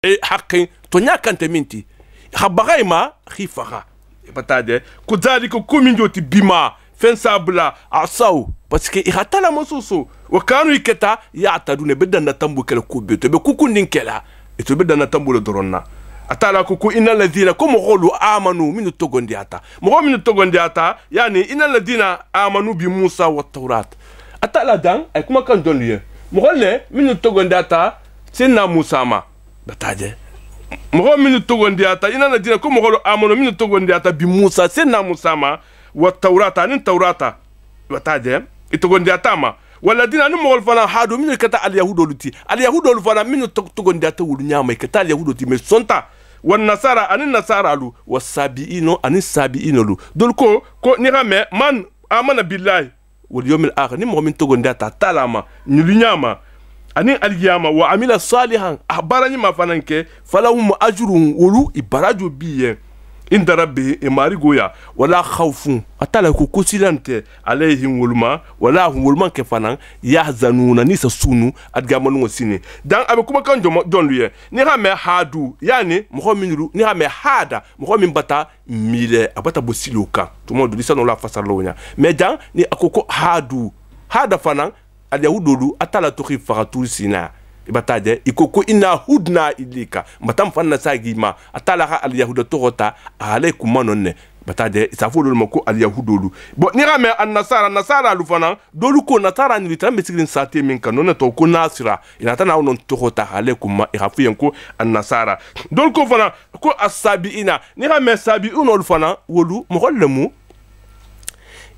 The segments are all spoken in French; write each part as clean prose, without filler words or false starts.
e haqqin to nya kante minti habagay ma khifaha batade ko zali ko komin joti bima fen sabla asaw parce que ihatala mosusu wa kanu iketa ya tadune bedanda tambu kala ko be to be kukundin kala e to bedanda tambu le doronna atala ko innal ladina kum qulu amanu min togondiata mo min togondiata yani innal ladina amanu bi Musa wa Tawrat atala dan ay kuma kan don liye mo golle min togondiata sinna Musa ma batade mo min togondiata innal ladina kum qulu amanu min togondiata bi Musa sinna Musa ma wa Tawrata nin Tawrata batade itogondiata ma waladina numol fana hadu min kata al yahudo luti al yahudo fana min togondiata wulu nyama kata al yahudo ti me sonta wan nasara anin nasara lu wasabiino anin sabiino lu dolko ko ni game man amana billahi wal yawmil akhir ni mo min togondiata talama ni lunyama anin aliyama wa amila salihan ahbarani ma fananke falahum ajrun wulu ibaraju biye inda rabbi imari goya wala khawfun atala ko kusilante alayhim wulma wala hum wulman ke fanan yahzanuna ni sa sunu adga manu sini dan abe kuma kan don luye ni ha me hadu yani mo minru ni ha me hada mo min bata mile abata bosiloka to mo dulisa no la fasalonya mais dan ni akoko hadu hada fanan al yahudu atala to khifa tursina ibataje ikoko ina hudna ilika matam fanna sagima atala al yahuda togota alaykum manonne bataje isafulu mako al yahudu bo ni rame an nasara lu fana dolu ko nasara ni tambe sigrin sate min kanone to ko nasira ina tana onon togota alaykum ma irafiyen ko an nasara dolu ko fana ko asabiina ni rame sabiuna lu fana wolu mo gollemu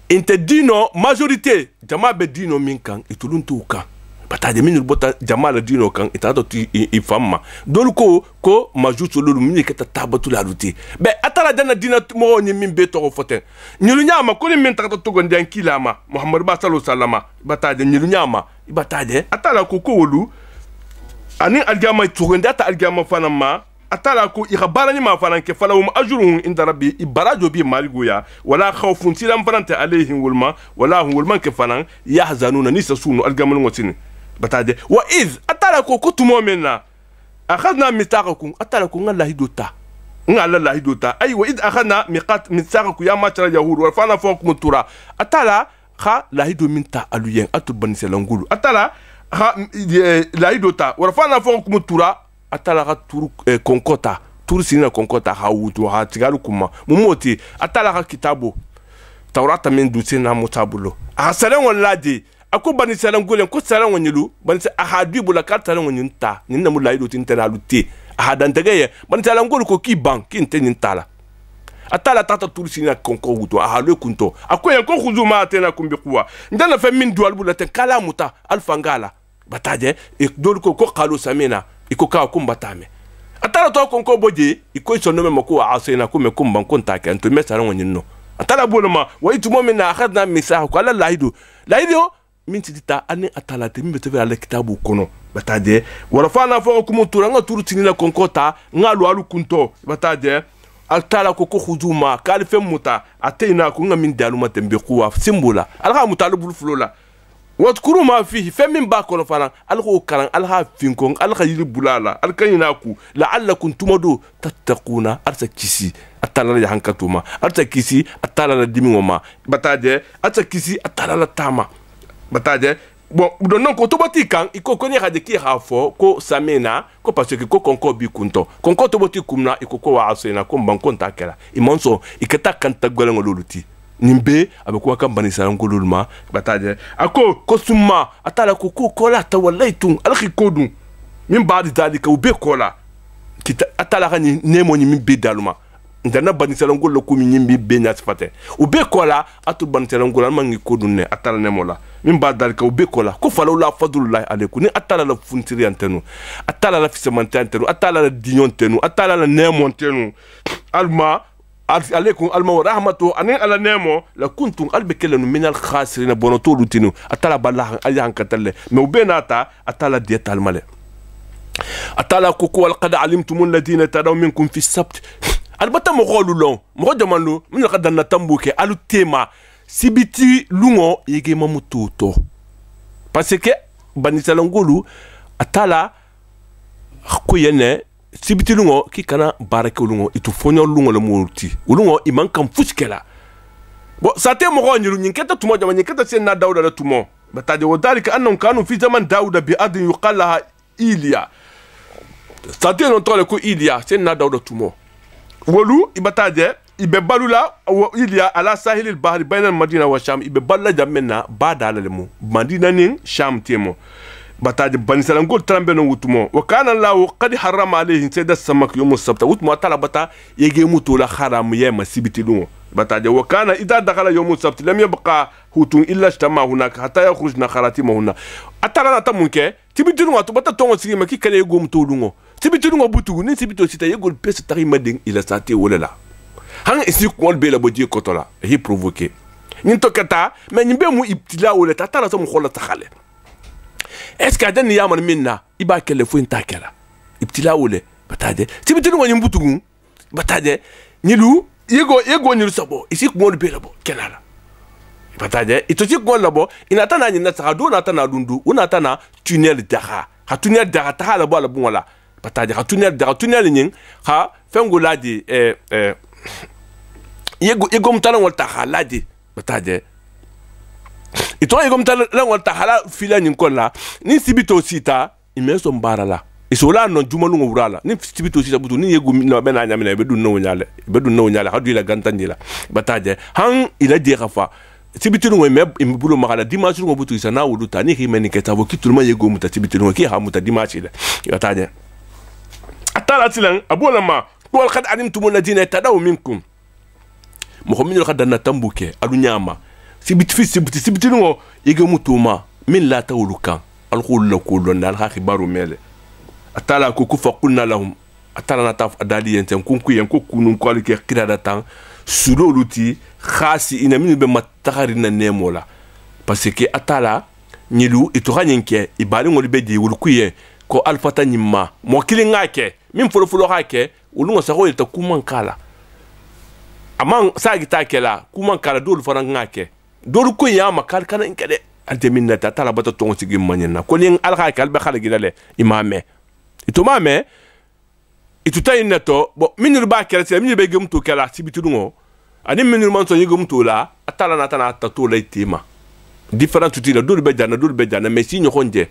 inte dino majorité jama be dino min kan itulun tuka batade minul bota jamal dino kan itato ti ifamma dol ko majuto lolu min keta tabatu la luti be atala dana dina mo ni min be to foten nyulu nyama ko ni min takata to gonde an kilama muhammad sallallahu alaihi wasallam batade nyulu nyama batade atala ko wolu ani aljama to gonde ata aljama fanama atala ko ikhabara ni ma fananke falahum ajruhum inda rabbi ibarajo bi maligoya wala khawfun tilam fanante alaihim wulma wala hum wulman ke fanan yahzanuna ni sasunu aljama ngotini batade wa iz atala ko kutumo menna akhadna mitaqakum atala ko ngalla hidota ngalla hidota ay wa iz akhadna mitaqakum ya machara yahud wa fana fakum tura atala kha la hido minta aluyen atul banise langulu atala kha la hidota wa fana fakum tura atala kha turu konkota turu sina konkota ha wutu ha tigalu kuma mumoti atala kha kitabu tawrata min dusina mutabulo asalan wallahi ako bani salan golen ko salan wonyulu bani ahadu bula ka salan wonyunta ninna mulaido tintana lutte ahadan tagaye bani salan gol ko ki ban ki ntenin tala atala tata tursina konko wuto ahalo kunto ako yan ko khuzuma atena kumbi kuwa ndana fa min dual bula ten kala muta alfangala bataje e dol ko qalu samina iko ka kumbatame atala to konko boje iko sonome mako asena kume kumban konta kan to mesalan wonyinno atala boloma wa itumo min akhadna misahu kala laido min tita ani atalate min beteve ala kitabu kono batade warafana fo ko mutura nga turu tinina konkota ngalu alu kunto batade altala ko khuzuma kalfe muta atena ko nga min daluma tembe kuwa simbola alha mutalu fulola wadkuru ma fihi famin ba kono fana alho karan alha finkon alha yiri bulala alkanyina ku la'allakum tumadu tattaquna arsa kisi atala ya hankatuma arsa kisi atala la dimingoma batade arsa kisi atala la tama batade bon non ko to boti kan iko ko ni hade ki hafo ko samena ko parce que ko konko bi kunto konko to boti kumna iko ko wa asena ko bankon takela imonso ikata kan tagwala ngoluluti nimbe abeko kan banisa ngolulma batade ako ko summa atala ko kola tawallaitum alhi kodun min baadi dalika ube kola kita atala kan nemo ni min be daluma ndana banisa ngolo ko min nyimbi be nyat fate ube kola atu banisa ngolo mangi kodunne atala nemola min ba dalika ube kola ko fala la fadlullah alaykum ni atala la funtiri antenu atala la fisemante antenu atala la dignontenu atala la nemontenu alma alaykum alma wa rahmatu anin ala nemo la kuntum albekelen min al khasirin bonoto lutinu atala ballah ayan katalle me ube nata atala dietal male atala ko wal qad alimtum alladhina tadaw minkum fi sabt albata mo xolu lon mo demando min qad na tambuke alu tema sibiti lungo yege mamututo parce que banisalangulu atala ko yene sibiti lungo ki kana barake lungo itu fonyo lungo le murti lungo iman kam fuskela bo sate mo ko nyiru nyinketa tumo jama nyinketa sen na dawda la tumo bataje wadalika annahum kanu fi zaman dawda bi adin yuqallaha Ilia sate non tole ko Ilia sen na dawda tumo wolu ibataje ibe balula Ilia ala sahil al bahri bayna al madina wa sham ibe balla jamena bada la mu madina nin sham temo bataje bani salam ko trambe no wutumo wa kana Allah qad harrama alayhi sayda samak yawm as-sabt wutumo talabata yege mutula haram yema sibiti lungo bataje wa kana idha dakhala yawm as-sabt lam yabqa hutun illa ishtama hunaka hatta yakhrujna kharatimahunna atala na tamunke sibiti lungo to bata tongo sigi maki kale yego mutulungo sibiti lungo butugu ni sibito sita yego pes tari mading ila sate wala han isi ko be la bodie kotola hi provoquer nin to kata mais nimbe mu ibtila wala tatala so mu khola takhale est-ce que adani yaman minna iba kele fu intakela ibtila wole bataje sibiti ngo nyimbutugu bataje nyilu yego nyilu sabo isi ko ngol be labo kenala bataje ito ci ko labo inata na nyina sa do na tana dundu unata na tunnel daha ha tunnel daha ta hala bola bungola bataje ha tunnel daha tunnel nyin ha fengola di yego mtana wol ta haladi bataje ito yego mtana wol ta hala fila nyin kola ni sibito sita imeso mbara la isola no jumalu ngurala ni sibito sita butu ni yego no bena nyamina be dun no nyale hadu ila gantandila bataje han ila di khafa sibiti ngo me bulo magala dimanche ngo butu isa na wuluta ni himeni ketabo kitulma yego muta sibiti ngo ki ha muta dimanche ila bataje atala tilan abola ma wal qad alimtum alladhina tadaw minkum muhammin qad natambuke adunyama sibiti ngo yege mutuma min la tawlukan alqul lakulun al khibaru mele atala ko kufa qulna lahum atala nataf adali yenten kunku yen ko kunun ko alke qirada tan suloluti khasi ina min be matahari na nemola parce que atala nyilu itoranyenke ibali ngoli be di wulkuye ko alfata nyimma mo kilinga ke min folo hake ulungo sa hoyta kuman kala amang sagita kela kuman kala dol faranga ke dol ko yama kal kana inkade ante minna ta tala bata tongo sigi manyena ko ni alha kal be khala gidale imame itomame itutay neto bo minul ba kela se minul be gemtu kela sibitudungo ani minul man so yegumtu la atala na tana tatu leitima different tutila dol be jana mais si nyokonje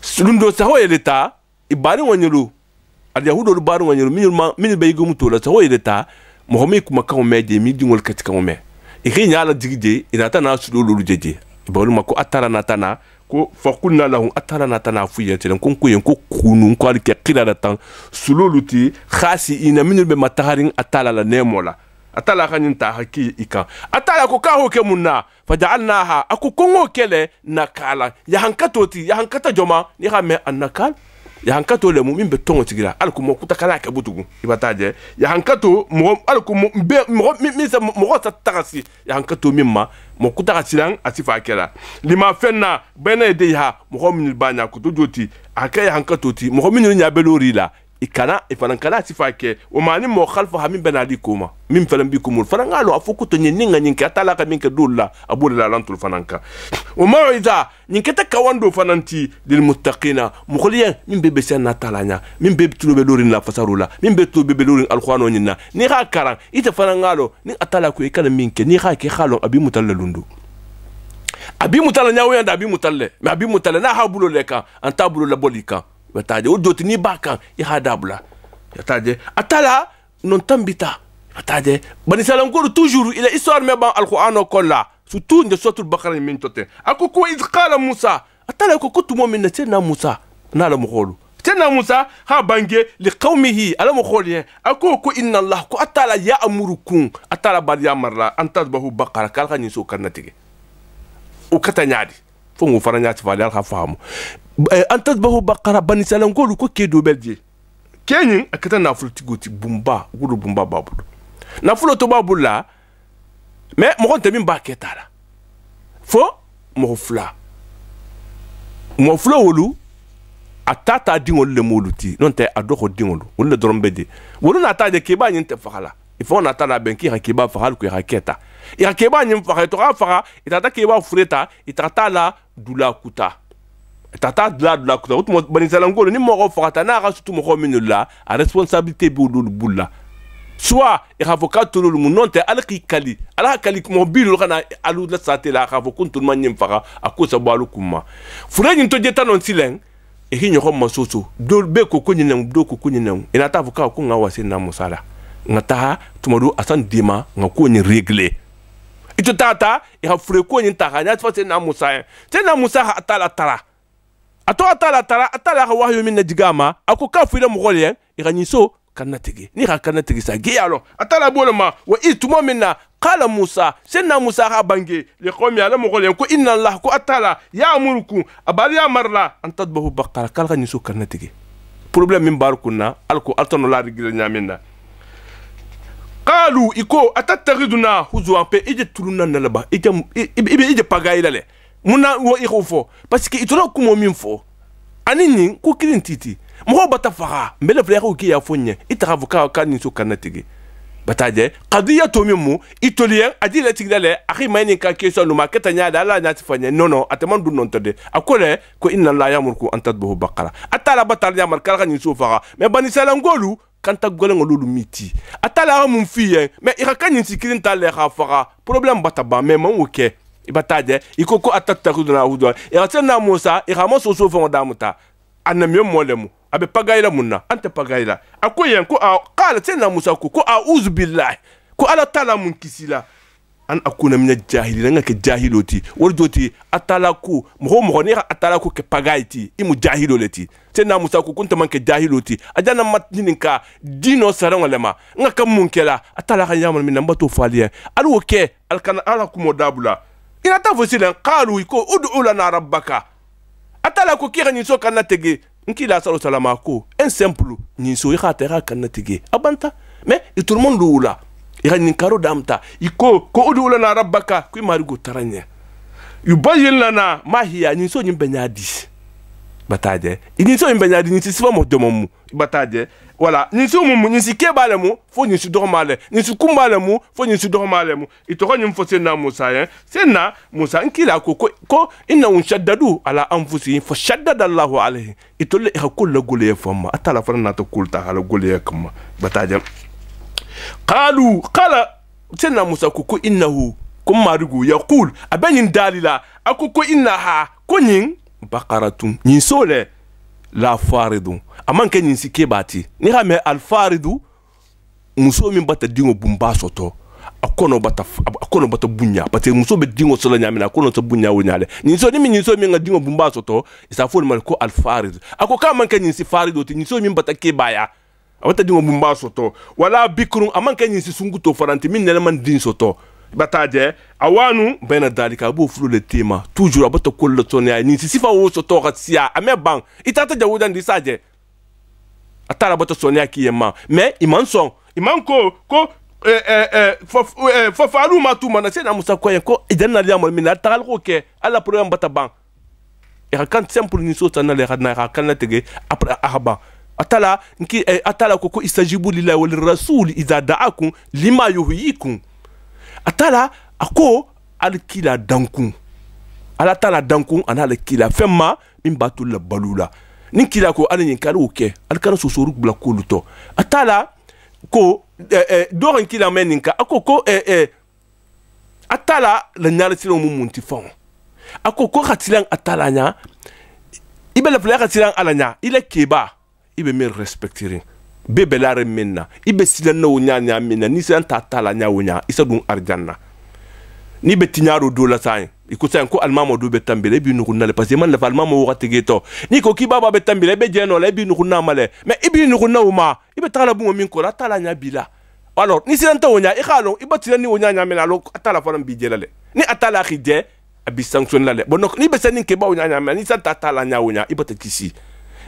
sulundo sa hoye leta ibari wanyulu alyahudo lu bari wanyulu minul be yegumtu la sa hoye leta mohomi kuma ka meje mi dingol katika mo me ikinya ala digije inata na sululu jeje ibolu mako atara natana ko fakunna lahum atara natana fuyete kon ko yen ko kunu ko alke qila tan sululu ti khasi ina minul be mataharin atala la nemola atala khanin ta haki ika atala ko ka ho ke munna faja'alnaha aku kongo kele nakala ya hankata joma ni khame annakal ya hankato le mumin be tongo tigira alko mo kutakala ka butugu ibataje ya hankato mo alko mo sa tagasi ya hankato mimma mo kutakasilan asifa kela lima fenna bena de ha mo min banya ko dojoti aka ya hankato ti mo min nya belori la ikana ifana kala asifa ke o mani mo khalfa hamin benali kuma min falan bikum falan alo afuku to nyenga nyinka atala ka minka dulla abula lantul fananka o mawida nyinketa kawando fananti lil muttaqina mukhliya min bebe sen talanya min bebe tulo be lorin la fasarula min bebe tulo be lorin alqur'ano nyina ni ha karan ita fanangalo ni atala ko ikana minke ni ha ke khalo abi mutallalundu abi mutalla nyawo yanda abi mutalle mais abi mutalle na ha bulo leka anta bulo la bolika bataje o doti ni baka i hadabla bataje atala non tambita bataje bani salam ko toujours ila histoire me ban alquran kolla surtout de sotul bakara min tote akoko iz qala musa atala ko kutumo min na musa na la mukholu tena musa ha bange li qaumihi ala mukholiyen akoko inna allah ko atala ya amurukum atala bar ya marla antazbahu bakara kal khani so karnatige o katanyadi fongo faranyati fali al khafamu antazbahu baqara bani salam ko ko kedo belje kenyin akata na fulti goti bumba gudu bumba babu na fulo to babula mais mo konte min ba ketala fo mo fla wolu atata dingol le moluti non te adoko dingol wolu drombede wolu na taje ke ba nyin te fakala il faut na tala ben ki ha ke ba fakal ko ha keta ya ke ba nyin fakala to ha faka itata ke ba fureta itata la dula kuta tata de la kuta utmo banizalangolo ni mo fakata na ga sutu mo minula a responsabilité bulla soit il avocat tout le monde non te alki kali ala kali mo bilu kana alu la sate la avo kuntu man nyim faka akosa balu kuma fure nyi to jeta non silen e hinyo ko masoso do be ko ko nyinem do ko ko nyinem ina ta avocat ko nga wase na musala ngata tumodo asan dima nga ko nyi régler ito tata e ha fure ko nyi ta nya fa na musa te na musa atala tara atala ka wahyo min najigama ako ka fuida mo golien e ga nyiso kanatigi ni ka kanatigi sa gi alo atala bolma wa ituma minna qala musa senna musa ha bangi li qawmi ala mo golien ko inna allah ko atala ya amurku abali amarla an tadbahu baqara kal ga nyiso kanatigi problème min barkunna alko altono la rigil nyaminna qalu iko atattaghiduna huzwa pe ije tuluna nalaba ije pagaila le muna wo ikofo parce que itolo kumo min fo anini ko kilin titi mo bata faga mbele frère ko ki ya fonye ita avocat ka ni so kanatigi bataje qadiyatu mimu itolien adile tigdale akhi mayni ka question no maketa nya dala nya tifanye non ataman du non tode akole ko inna la yamurku an tadbuhu baqara atala batal ya mar kala ni so faga mais bani salangolu kanta golengo lolu miti atala mun fiye mais irakanyi sikirin tale kha faga problème bataba mais mon oké ibataje ikoko atatakuduna hudwa iratsena musa iramo soso fo damuta anamyo molemu abe pagaila munna ante pagaila akoyen ko qala tsena musa ko a'udhu billahi ko ala tala mun kisila an akuna min jahili nga ke jahiloti wordoti atala ku mo ne atala ku ke pagaiti imu jahiloleti tsena musa ko kunta man ke jahiloti ajana matninka dino sarangolema nga kam munkela atala ka yamal min mbato faliya alwoke alkana ala ku modabula ina ta fosilen qalu ko ud'u lana rabbaka atala ko kira ni so kanatege nkila sallallahu salama ko un simple ni so ikhatera kanatege abanta mais tout le monde lula ira ni karo damta iko ko ud'u lana rabbaka ko marigo taranya yubayyin lana ma hiya ni so nyimbenyadi bataje ni so nyimbenyadi ni sifa mo domomu bataje voilà ni so mu ni sike balemu fo ni su dormale ni su kumbalemu fo ni su dormalemu itoko ni mfo sena musa hein sena musa nkila ko inna shaddadu ala anfusihim fa shaddada allah alayhi itolle hakul gole fama atala farna to kulta hala gole kama bataje qala sena musa ko innahu kum marigu yaqul abanin dalila akoko innaha konin baqaratun ni sole la faridu amanke ni sike bati ni ha me al faridu muso min bata dingo bumba soto akono bata bunya parce que muso be dingo solo nyamina akono so bunya wonyale ni so mi nga dingo bumba soto isa fo mal ko al faridu akoka amanke ni si faridu ti ni so min bata ke baya abata dingo bumba soto wala bikrun amanke ni si sunguto faranti min ne man din soto bataje awanu bena dalika bu fulu le tema toujours abata kollo sonia ni si sifa wo soto ratsia ameban itata jawudan disaje atala bata sonia kiyema mais iman ko fo falu matu mana sena musa ko ko idanna liamol min atal ko ke ala programme bata ban e kan simple ni so sana le hadna kan la tege après ahaba atala nki atala ko istajibu lillahi wal rasul idha da'akum lima yuhyikum atala ako alkila dankun ala tala dankun ana alkila femma min batul la balula nin kila ko alin kala oke alkana sosoru bla koluto atala ko doran kila meninka ako ko atala la nyala silo mumunti fon ako ko khatilan atala nya ibe la fleur khatilan alanya ile keba ibe me respectiring bebe la remenna ibe silan no nya minna ni silan tatala nya wonya isa dun arjanna ni be tinyaro do la sai ikusa ko almamo do be tambele bi nukunna le parce que man la almamo wakati geto ni ko ki baba be tambele be jeno le bi nukunna male mais ibi nukunna uma ibe tala bu min ko la tala nya bila alors ni silan to wonya ikalo ibe tilan ni wonya nya minna lo atala faram bi jelale ni atala khije abi sanction la le bon ni be sanin ke ba wonya nya ni sa tatala nya wonya ibe ta kisi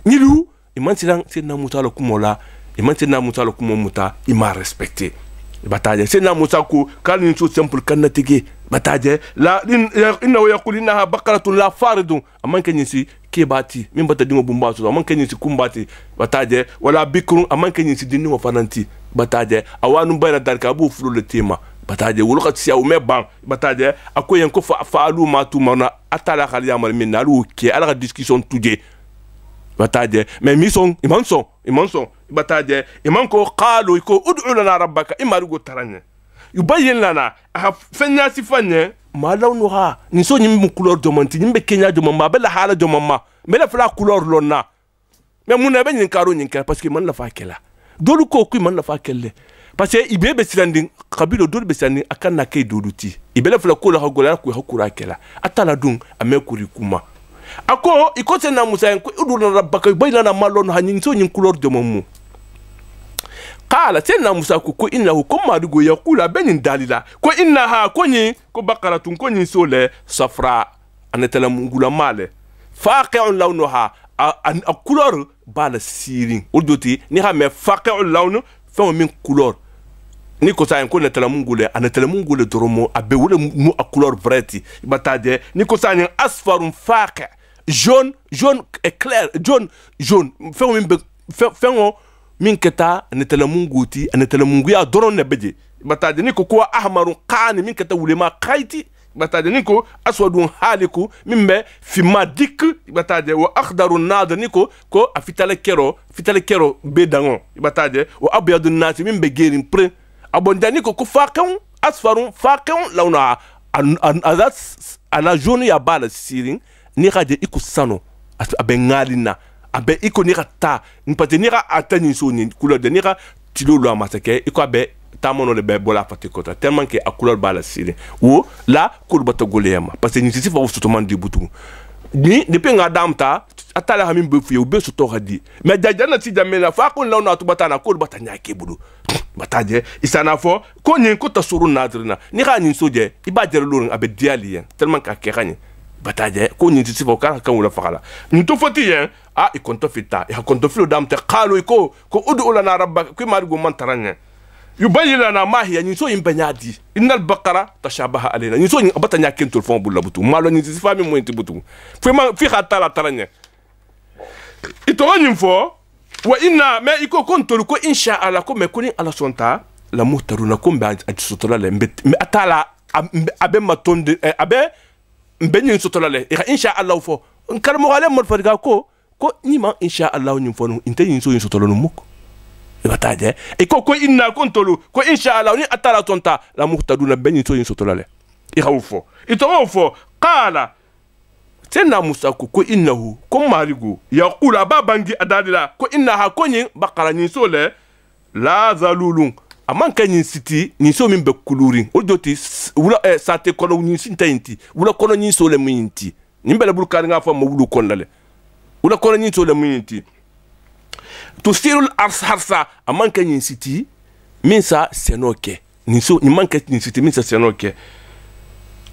ni lu iman silan sina mutalo kumola et maintenant Moussa le Koumomuta il m'a respecté bataille c'est na Moussa ko quand une chose simple kanatege bataille la inna yaqul innaha baqaratun la faridun aman kenyisi kebati min bata dingo bumba so aman kenyisi kumbati bataille wala bikrun aman kenyisi dingo fananti bataille awanu bayna darka bu fulu le tema bataje wulu ka siya ume ban bataje akoyen ko faalu ma tumana atala khali yamal min nalu ke ala discussion tuje bataje mais mison imanson bataje iman ko qalu ko ud'u lana rabbaka imarugo taranya yubayyin lana fanya sifanye ma lawnuha ni so nyim couleur de manti nyimbe kenya de mama bela hala de mama mela fla couleur lonna mais mun be nyin karo nyin parce que man la fa kela dolu ko ku man la fa kelle parce que ibe be silandi kabilo dolu be silandi akana kay doluti ibele fla ko la gola ku hakura kela atala dun ame kuri kuma ako iko sena musa ko uduna rabbaka baylana malon hanin so nyin couleur de mamu qala sena musa ko innahu kuma dugo yaqula benin dalila ko innaha konyi ko baqaratun konyi sole safra anatala mungula male faqi'un lawnuha a couleur bala sirin odoti ni ha me faqi'un lawnu fa min couleur ni ko sa en ko natala mungule doromo abe wala mu a couleur vreti bataje ni ko sa ni asfarun faqi jaune éclair jaune fa min min keta natala munguti natala munguya doron ne beje bataje ni ko ahmarun qani min keta wulema qaiti bataje ni ko aswadun haliku mimbe fima dik bataje wa akhdarun nad ni ko afitale kero be dangon bataje wa abyadun nas mimbe gerin pre abonda ni ko faqan asfarun faqan launa azat ala jaune ya bala sirin ni kaje iku sano abe ngalina abe iko ni ta mpate ni atani so ni couleur de ni tilo lo amasake iko abe tamono le be bola patikota tellement que a couleur bala sire wo la kurbata golema parce que ni sisi fa wusutoman di butu ni depuis nga damta atala hamim be fu be su to hadi mais jajana si jamela fa ko law na tubata na kurbata nyake budu bataje isana fo ko nyin ko tasuru nadrina ni ga nyin soje iba jere lorun abe diali tellement ka ke gani bataje ko nyin sisi fa ka kan wala fakala ni to foti yen a ikonto fita ya konto filo damta qalu ko udu lana rabbaka ko marigo man taranya yubayyin lana ma hiya ni so yimbanyadi innal baqara tashabaha alaina ni so yin abatanya kentul fon bulla butu malo ni si fami mo inti butu fi khata la taranya ito nyin fo wa inna ma iko kontolu ko insha Allah ko me kuni ala sonta la muhtaruna ko mbe sotola le me atala abe matonde abe mbenyin sotola le insha Allah fo kalmo gale mo fadiga ko ni ma insha Allah nyin fo no inte yin so yin sotola no mukko bataje e ko inna kontolu ko insha Allah ni atala tonta la muhtaduna beni to insotolale e khawfo ito fo qala tena musa ko innahu ko marigo yaqula babangi adadila ko innaha konyi baqara ni sole la zalulun aman kanyi siti ni so min be kuluri odoti wula sate kono ni sintainti wula kono ni sole minti ni bele bul nga fa ma wulu konale wula kono ni sole minti tusirul harsa amanka nyin siti minsa senoke niso ni manka nyin siti minsa senoke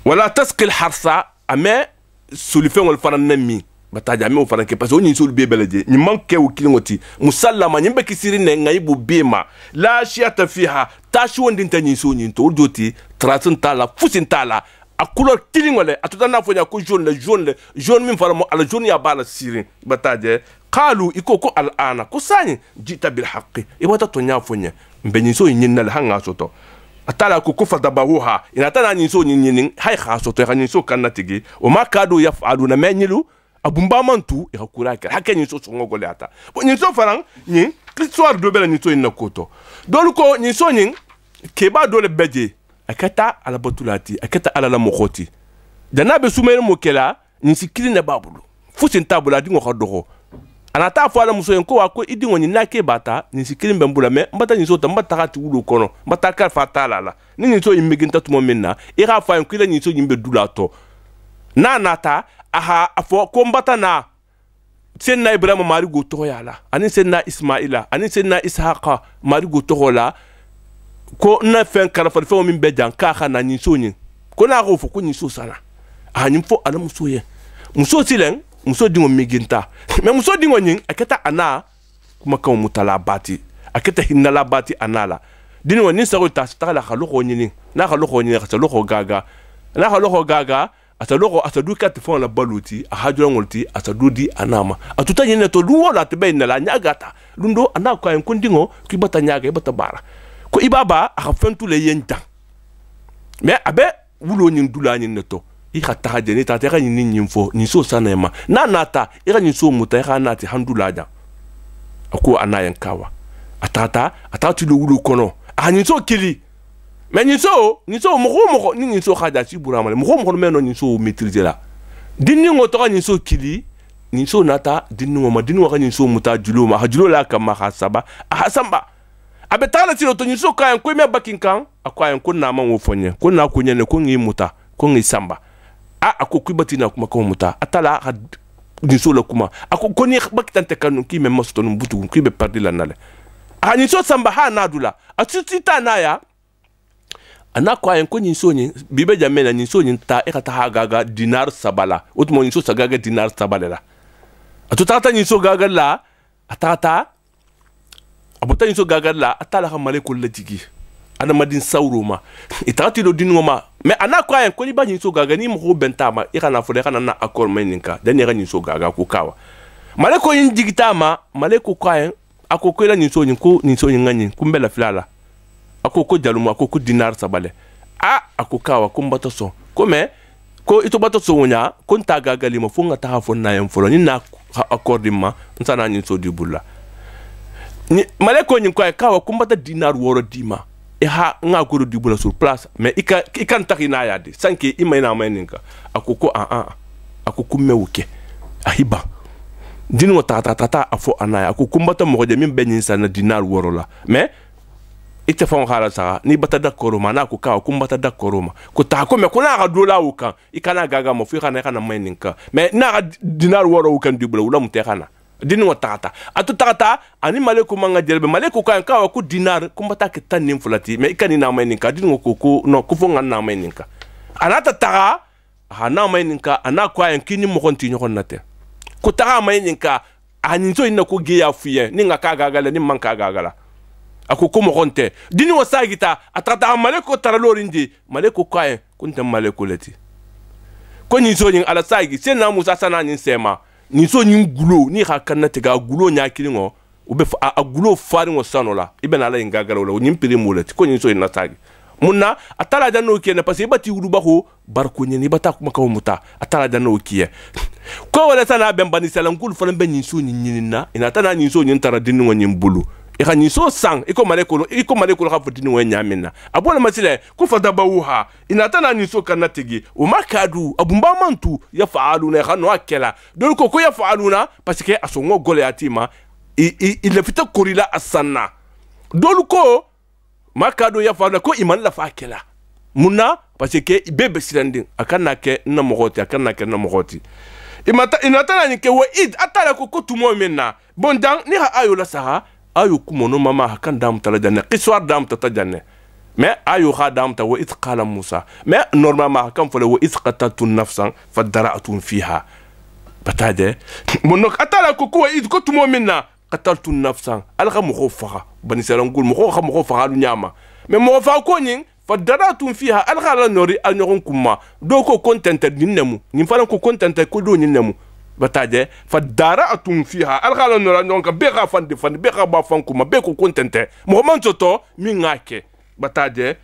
wala tasqil harsa ame sulifan wal faranami bataja ame faranke parce que nyin sul bebeleje ni manke wukilingoti musallama nyimbe kisiri ne ngaibu bema la shiata fiha tashi wondin tan nyin so nyin to doti trasin tala fusin tala a couleur tilingole atutana fonya ko jaune min faramo ala jaune ya bala sirin bataje qalu ikoko al'ana ko sani jita bil haqqi ibata to nya fonya mbenyi so nyinna la hanga soto atala ko fadabahuha inatana nyi so nyinyin hay kha soto ya nyi so kanatigi o makado yafaluna menyilu abumba mantu ya kuraka hakenyi so ngogole ata bo nyi so farang nyi histoire do bela nyi so inna koto dolu ko nyi so nyin keba dole beje akata ala batulati akata ala la mokoti dana be sumere mokela nyi sikili na babulu fusin tabula dingo khodogo anata fo ala muso en ko wa ko idingo ni nake bata ni sikili mbembula me mbata ni so tamba takati wulu kono mbata ka fatala la ni so immiginta tumo minna ira fa en kila ni so yimbe dulato na nata aha afo ko mbata na senna ibrahima marigo to yala ani senna ismaila ani senna ishaqa marigo to hola ko na fen karafal fo min bejan ka khana ni so nyin ko na go fo ko ni so sana ani fo ala muso ye muso silen muso dingo miginta mais muso dingo nyin aketa ana kuma ka mutala bati aketa hinala bati anala dingo ni sa ko ta la khalo ko nyin na khalo ko nyin khalo ko gaga na khalo ko gaga atalo ko atadu kat fo la baluti a hajolo ngolti atadu di anama atuta nyin to luwo la tebe na la nyagata lundo ana ko en kondingo ki bata nyaga bata bara ko ibaba a fentu le yenta mais abe wulo nyin dula nyin neto I khata jeni ta te nyin nyin fo ni so sanema na nata I nyin so muta I nati handula ja ako anayen kawa atata tu lo wulo kono nyin so kili mais nyin so mo nyin so khada ci burama mo meno nyin so maîtriser la dinni ngoto nyin so kili nyin so nata dinni ngoma dinni wa nyin so muta julo ma julo la kama hasaba hasamba abe tala ti to nyin so kan ko me bakinkan akwa ko na man wo fonye ko na ko nyene ko ngi muta ko ngi samba ako kubatina kuma ko muta atala nyin so la kuma ako ko ni bakitante kanu ki me masto no butu ki be pardi la nale nyin so samba ha nadula atutita na ya ana kwa ko nyin so nyin bibe jamena nyin so nyin ta ta hagaga dinar sabala utmo nyin so sagaga dinar sabala la atutata nyin so gaga la atata abota nyin so gaga la atala ha male ko latigi ana madin sauroma itati do dinoma mais ana kwa ko ni ba nyin so gaga ni mo bentama ikana fode kana na accord meninka dani ga nyin so gaga ko kawa male ko yin digitama male ko kwa akoko la nyin so nyin ngani kumbela filala akoko jaluma akoko dinar sabale akokawa kumbata so kome ko ito bata so wonya ko ntaga gali mo funga ta hafon na yam folo ni na accordima nsana nyin so dibula ni maleko nyin kwa kawa kumbata dinar woro dima ha nga goro dibula sur place mais ikan takina yade sanke imayna maninka akoko akoko mewuke ahiba dinu tata afo anaya akoko kumbata mo de min benyin sana dinar woro la mais ite fon hala sa ni bata da koroma na ko ka ko bata da koroma ko ta ko me ko na ga dola wukan ikana gaga mo fi kana kana mai ninka me na ga dinar woro wukan dibula wala mu te kana dinu tata atu tata ani male ko manga jelbe male ko kan ka ko dinar ko bata ke tan nim fulati me ikani na mai ninka dinu ko no ko fon na mai ninka anata taga na mai ninka ana ko en kini mo konti nyoko nate ko taga mai ninka ani so ina ko ge ya fuye ni nga ka gaga ni man ka gaga la akoko mo konte dini wasagita atata maleko taralorindi maleko kwae kunta maleko leti ko ni so nyin ala sagi sen na musa sana nyin sema ni so nyin gulo ni hakana tega gulo nya kilingo ube a gulo fari ngo sanola ibena ala ingagala wala nyin pire mo leti ko ni so na sagi munna atala janno kiye na pasi bati uluba ko barko nyi bata kuma ka muta atala janno kiye ko wala sana bembani salangul fana ben nyin so nyin na ina tana nyin so nyin tara dinu nyin bulu ika nyin so sang iko maleko ka fotini wenya minna abola masile ku fadaba wuha ina tana nyin so kanatigi o makadu abumba mantu ya faaluna khano akela dol ko ya faaluna parce que asongo gole atima il fita korila asanna dol ko makadu ya faaluna ko iman la fakela munna parce que bebe silandin akana ke na mogoti akana ke na mogoti ina tana nyin ke wa id atala ko tumo minna bon dang ni ha ayo la saha ayo kumono mama hakan dam tala janne qiswar dam tata janne mais ayo kha dam ta wa id qala musa mais normalement hakan fole wa id qataltu nafsan fadara'tum fiha batade monok atala ko ko id ko tumo minna qataltu nafsan alqa mukhafaha bani sarangul mukhafaha nyama mais mo fa ko nyin fadara'tum fiha alqa la nori al nyogon kuma do ko contenter ninnemu nim fala ko contenter ko do ninnemu bataje fadara'tum fiha alqala nora donc be ga fan be ga ba fan kuma be ko contente mo man toto mi ngake bataje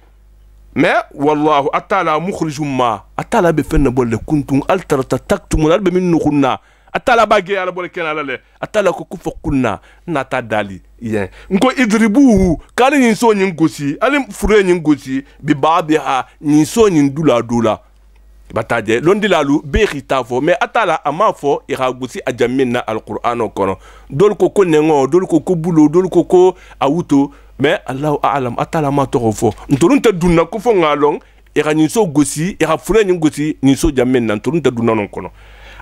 mais wallahu atala mukhrijum ma atala be fenna bolle kuntum altarta taktum albe min nukhunna atala bage ala bolle kenala le atala ko ku fokunna nata dali yen ngo idribuhu kala nyin so nyin gosi ale fure nyin gosi bi babiha nyin so nyin dula bataje londi lalu be khita fo mais atala ama fo ira gusi ajamina alquran kono dol ko nengo dol ko bulo dol ko awuto mais allah a'lam atala ma to fo ntorunta dunna ko fo ngalong ira nyi so gosi ira fure nyi gosi nyi so jamina ntorunta dunna non kono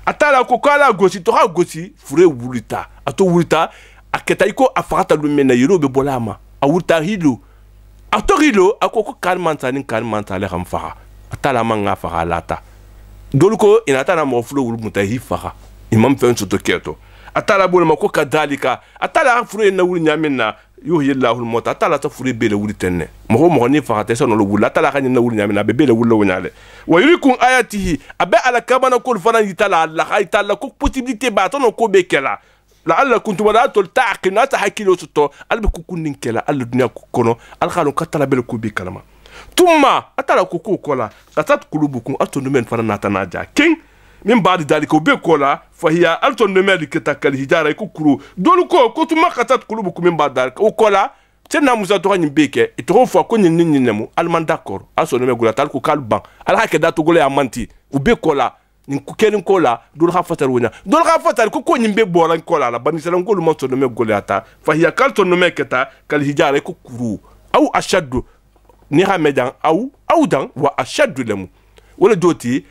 atala ko kala gosi to ha gosi fure wulita ato wulita aketa iko afata lumena yiro be bolama awuta hilo ato hilo akoko kalmanta ni kalmanta le khamfa atala manga faga lata doluko inatana mo flo wul mutahi faga imam fen soto keto atala bol mako kadalika atala fure na wul nyamina yuhi allah al mota atala ta fure bele wul tenne mo ni faga te sono wul atala kan na wul nyamina be bele wul wonyale wa yurikum ayatihi abe ala kabana kol fana yitala la haytala ko possibilité ba tono ko be kela la kuntum la taqina ta hakilo soto albe ku kunin kela al dunya ko kono al khanu katala bele ko be kalama tumma atala ko kola kasat kulubukum atonu men fara natana ja king min baadi dalika be kola fa hiya atonu men kita kal hijara ko kuru dolu ko tumma kasat kulubukum min baadi dalika o kola tenna musa to ni beke ito fo ko nyin nemu alman d'accord asonu me gula tal ko kalban al hake datu gole amanti u be kola ni ku kelin kola dol ha fatar wonya dol ha fatar ko nyimbe bolan kola la bani salan golu mo to no me golata fa hiya kalto no me keta kal hijara ko kuru aw ashaddu ni ha medan aw dan wa ashaddu lamu wala doti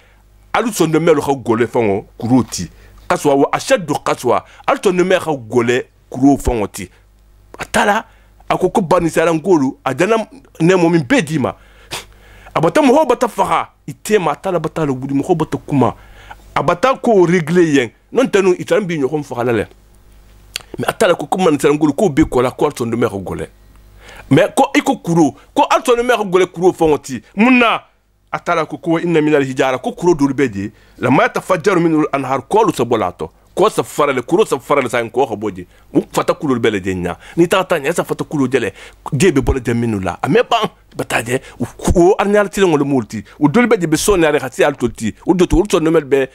alu son no me lo ha gole fango kuruti kaswa wa ashaddu kaswa alto no me ha gole kuru fango ti atala akoko bani salan golu adana ne mo min bedima abata mo bata faha itema tala batalo budi mo bata kuma abata ko régler yen non tanu itan bi ñoko faha la le mais atala ko kuma ntan ngulu ko be ko la ko ton de mer gole mais ko iko kuro ko alton de mer gole kuro fonti munna atala ko inna min al hijara ko kuro dul beje la ma tafajjaru min al anhar ko lu sabolato ko sa farale kuro sa farale sa ko xoboje mu fata kuro bele denya ni tata nya sa fata kuro jele gebe bole de minula ame ban bataje ko arnyal ti ngol multi o dol beje be sonare khati al tolti o do to no mel be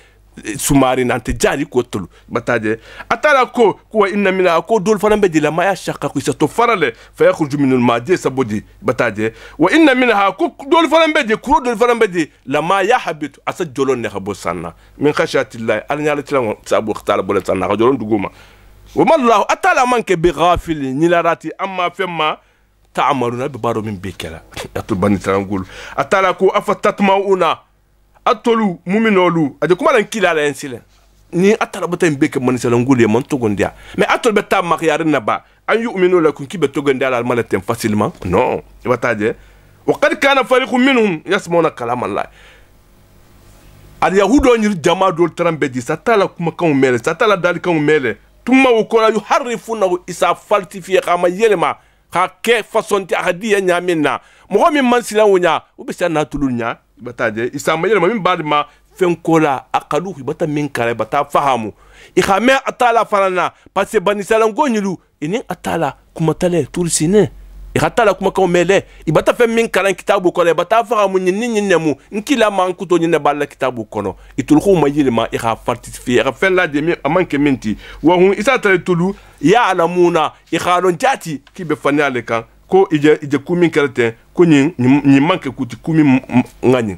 sumari nante jari ko tolu bataje atala ko inna mina ko dol fana beje la ma ya shaqqa ko sa to farale fa yakhruju min al madi sabodi bataje wa inna minha ko dol fana beje kuro dol fana beje la ma ya habitu asad jolon ne khabo sanna min khashati allah arnyal ti ngol sabu xtala bole sanna jolon duguma wa mallahu atala manke bi ghafil nilarati amma femma ta'amaruna bi baro min bekela atul bani tangul atala ko afatatmauna atolu muminolu ade kuma lan kila la ensile ni atala bata beke man sala ngule man to gondia mais atol beta makiyar na ba an yu'minu lakum kibe to gondia la malatem facilement non bataje wa qad kana fariqun minhum yasmuna kalam allah al yahudo ni jama dol trambe di satala kuma kan mele satala dal kan mele tumma ko la yuharrifuna isa falsifiya kama yelema ka ke façon ti hadiya nyamina mo min man sila wonya u be sana tulunya bataje isa mayel min badma fen kola akalu bata min kare bata fahamu i khame atala farana parce bani sala ngonyulu ini atala kuma tale tursine i atala kuma ko mele i bata fen min kare kitabu kola bata fahamu nyinni nemu nkila man kuto nyine balla kitabu kono itul khuma yilma i kha participer i fen la de mi amanke minti wa hun isa tale tulu ya alamuna i khalon jati kibe fanale kan ko ije kumi kelten ko ni manke kuti kumi ngani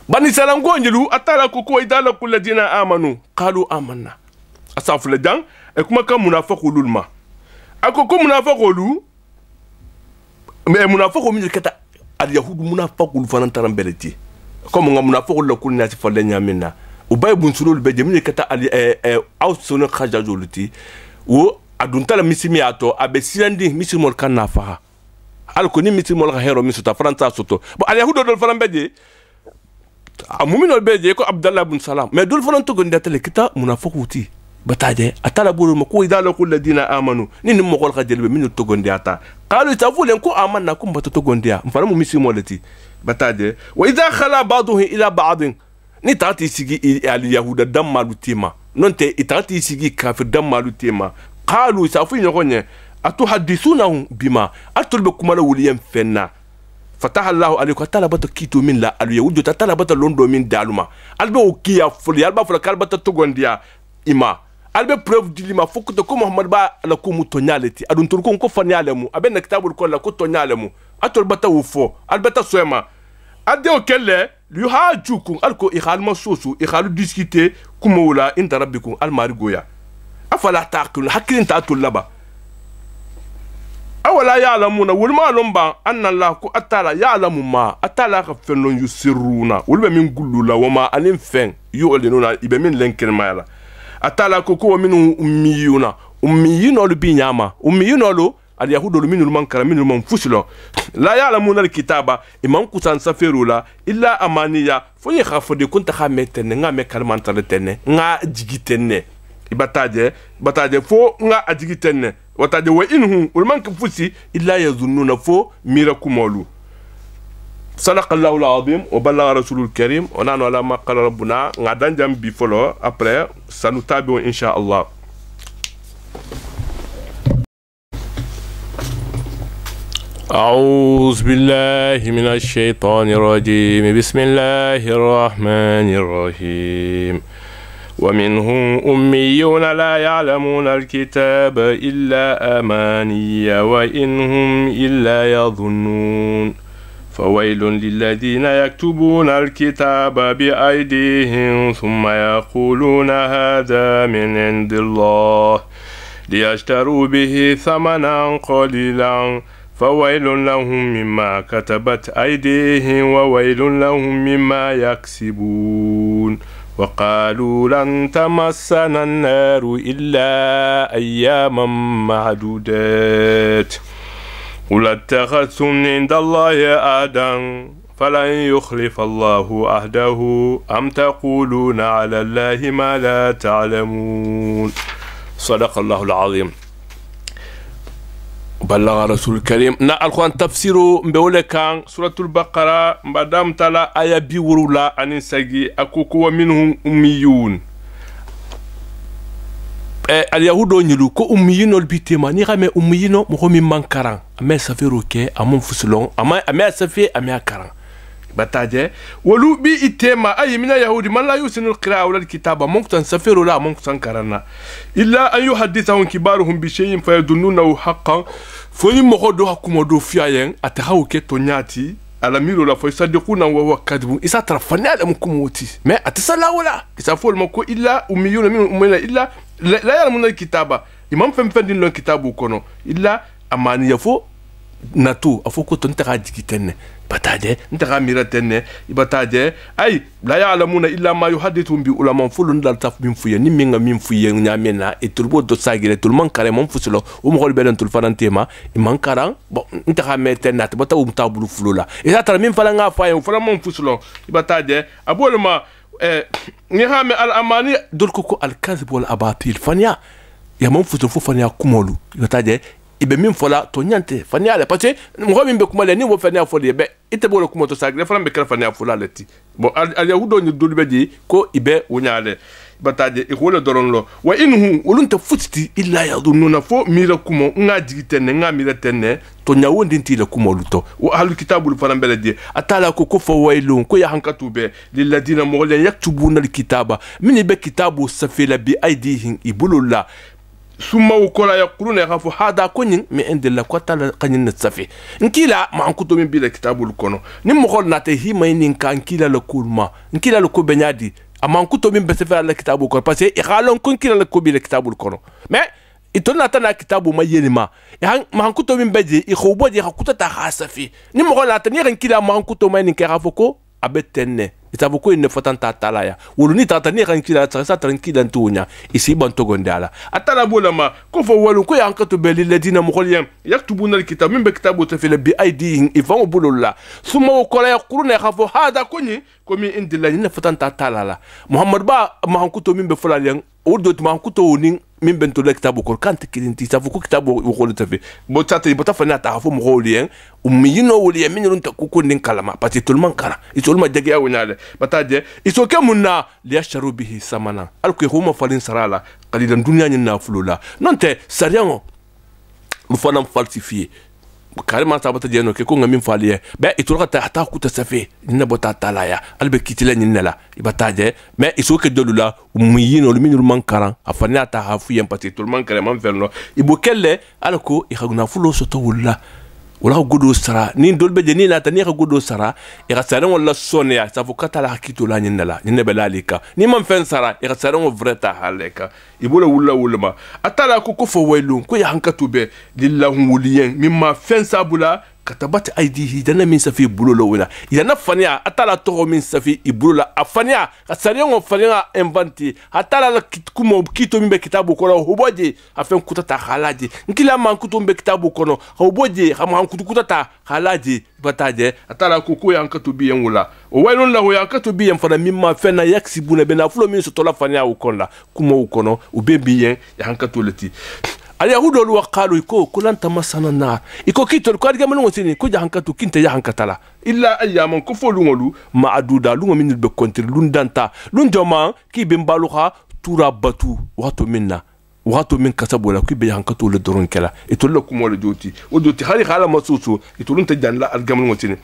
bani salam gonjulu atala ko idala kulladina amanu qalu amanna asafle jang e kuma ka munafiqul ma akoko munafiqulu me munafiqu min kata al yahud munafiqul fanan tarambeleti comme nga munafiqul la kulna ci falle nyamina ubay bun sulul be jemi kata al awsunu khajajuluti wo aduntala misimi ato abe silandi misimol kanna faha alko ni misimol ka hero misuta franta soto bo al yahudo dol faran beje amuminol beje ko abdallah ibn salam mais dol faran to gonda tele kita munafiquti bataje atala buru mako idala kul ladina amanu ni mo kol khajelbe min to gonda ata qalu tafulen ko amanna kum bato to gonda mfaramu misimolati bataje wa idha khala ba'dahu ila ba'd ni tati sigi al yahuda dammalu tema nonte itati sigi kafir dammalu tema قالوا سافين يغني أتحدثونهم بما أتلب كمال وليم فينا فتح الله عليك طلبت كيتو من لا اليهود طلبت لوندو من دالما البو كيا فلي البا فلا كالبت توغونديا إما البو بروف دي لما فوك تو محمد با لا كومو تونيالتي ادون تركون كو فنيالمو ابن كتاب الكل لا كو تونيالمو أتلبت وفو البت سوما اديو كله ليهاجوكم الكو إخال مسوسو إخال ديسكيتي كومولا انت ربكم المارغويا afala taqul hakkin ta tulaba awala ya'lamuna wal ma lumba anna allah ku atala ya'lamu ma atala ka fennon yusirruna wal min gulula wama anin fen yu'linuna ibe min lenken mala atala ko ko min ummiyuna lu binyama ummiyuna lu al yahudu minul mankara minul manfusulo la ya'lamuna al kitaba imam kusan saferula illa amaniya fonye khafode kunta khametene ngame kalmantale tene nga jigitene bataje fo nga ajigitenne wataje wa inhum ulman kufusi illa yazunnuna fo mirakumolu صدق الله العظيم وبلغ رسول الكريم ونحن على ما قال ربنا غادان جنبي فلو après سنتابع ان شاء الله. أعوذ بالله من الشيطان الرجيم بسم الله الرحمن الرحيم ومنهم أميون لا يعلمون الكتاب إلا أماني وإن هم إلا يظنون فويل للذين يكتبون الكتاب بأيديهم ثم يقولون هذا من عند الله ليشتروا به ثمنا قليلا فويل لهم مما كتبت أيديهم وويل لهم مما يكسبون وقالوا لن تمسنا النار إلا أياما معدودات قل اتخذتم عند الله عهدا فلن يخلف الله عهده أم تقولون على الله ما لا تعلمون صدق الله العظيم بلغ رسول الكريم نا القرآن تفسيره مبولة كان سورة البقرة مدام تلا آية بيورولا أن سجي أكوكو ومنهم أميون اليهود نيلو كو أميين البيتما نيغامي أميين مخومي منكران أما سفيرو كي أمون فسلون أما سفي أما كران بتاجه ولو بي إتما أي من اليهود من لا يحسن القراءة ولا الكتابة ممكن سفيرو لا ممكن كرنا إلا أن يحدثهم كبارهم بشيء فيظنونه حقا فني مخدو حكم دو فياين أتهاو كتونياتي على ميرو لا فيصدقون وهو كاذب إذا ترفنا على مكموتي ما أتسلا ولا إذا فول مكو إلا أميون من أميون إلا لا يعلمون الكتابة إمام فمفندين لون كتابه كونو إلا أماني يفو ناتو أفوكو تنتقى جيكتن بتاجه نتقى ميرتن بتاجه أي لا يعلمون إلا ما يحدثهم بعلماء فلون لا تف من فيه نمين من فيه نعمنا إتربو دوساجر تلمان كريم فسلو ومقول بدن تلفرنتيما إمان كران نتقى ميرتن نات بتاو متابلو فلولا إذا ترى من فلان فايم فلان من فسلو بتاجه أبو لما نهام الأماني دولكو الكذب والأباطيل فنيا يا من فسلو فنيا كمولو بتاجه ibe min fola to nyante fania le parce mo min be kuma le ni wo fania folie be ite bo le kuma to sagre fana be kala fania fola leti bon al yahudo ni dolu be di ko ibe wonyale bataje e ko le doron lo wa inhu ulunta futti illa yadununa fo mira kuma nga digitene nga mira tenne to nyawo ndinti le kuma luto wa al kitabul fana be di atala ko ko fo waylun ko ya hankatu be lil ladina mughlan yaktubuna al kitaba min be kitabu safila bi aidihim ibulullah ثم وكلا يقولون يخافوا هذا كونين من عند الله قتل قنين السفي نكيلا ما انكتو من بلا كتاب الكونو نم خول ناتي ما ينين كان كيلا لكول ما نكيلا لكو بنيادي اما انكتو من بسفي على كتاب الكونو باسي يخالون كون كيلا لكو بلا كتاب الكونو ما itona tana kitabu mayelima ma hankuto min beje ikhubo di hakuta ta khasafi ni mo la tani ran kila ma hankuto mai ni kera foko abetenne itavoko ine fotanta talaya wuluni tatani ran kila sa tranquille antunya isi banto gondala atala bolama ko fo walu ko yankato beli ladina mukhliyam yaktubuna alkitab min kitabu tafila bi aidihim ifan bululla thumma qala yaquluna khafu hada kuni komi indilla ine fotanta talala muhammad ba ma hankuto min be fulaliyan ودوت ما كنتو نين من بنتو لكتابو كل كانت كرينتي تافو كتابو وقول تفي بوتاتي بتفني تعرفوا مغوليين ومينو ولي من انت كوكو نين كلام باتي تولمان كلا يتول ما دغيا وناله بتاجي يسو كمنا ليشروا به ثمنا الكو هما فالين سرالا قليلا دنيا ننا فلولا نونت سريانو مفنم فالسيفي carrément ça va te dire que ko ngami faliye be itulka ta hata ku ta safi ni bota talaya albe kitile ni nela ibataje mais iso ke dolula muyino le minul mankaran afanya ta hafu yem pati tout le monde carrément verno ibukelle alko ihaguna fulo soto wala wala godo sara ni dolbe je ni na tani ka godo sara e rasaran wala sonia ça fukata la hakito la ni nela ni belalika ni man fen sara e rasaran o vreta haleka ibula wula wulma atala ko fo waylun ko ya hankatu be lillahu wuliyen mimma fen sabula katabat aidihi dana min safi bulolo wala yana fania atala to min safi ibulula afania kasarion fania inventi atala kumo kito mbe kitabu kono huboje afen kutata halaji nkila man kuto mbe kitabu kono huboje hama kutata halaji bataje atala kuku yankatu biyen wala o waylun lahu yankatu biyen fana mimma fena yaksibuna bena fulo min so tola fania ukonla kumo ukono ubebiyen yankatu leti اليهود وقالوا يكو كلن تمسنا النار يكو كيتو الكارجا من وسيني كو جهنكتو كنت جهنكتلا الا ايام كفولو معدودا لو من البكونتر لون دانتا لون جما كي بمبالوخا تورا باتو واتو منا wato min kasabola ku be yankato le doron kala itolle kumo le joti o joti hari hala masusu itolun ta janla algamul ngotini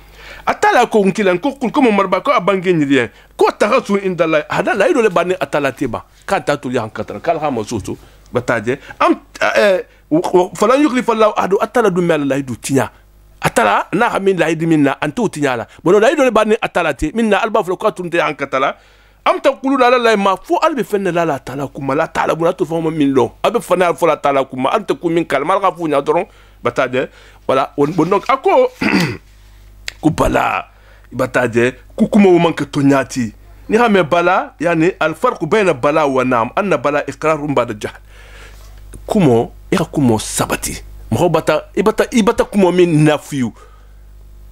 atala ko nkilan ko ko mo marba ko abange nyiriye ko tarasu indalla hada la idole bani atala tiba ka tatu yankatra kala ha masusu bataje am falan yukhlifa Allah adu atala du mel la idu tinya atala na hamin la idu minna antu tinyala bono la idole bani atala ti minna alba flo ko tunte yankatala am taquluna la ma fu albi fenna la taala kuma la taala buna to fama min lo abe fana fu la taala kuma anta ku min kalmal ga fu nya doron bataje wala bon donc ako ku bala bataje ku kuma wo manke to nyati ni ha me bala yani al farq bayna bala wa nam anna bala iqrarun ba'da jahl kumo ira kumo sabati mo ibata kumo min nafiu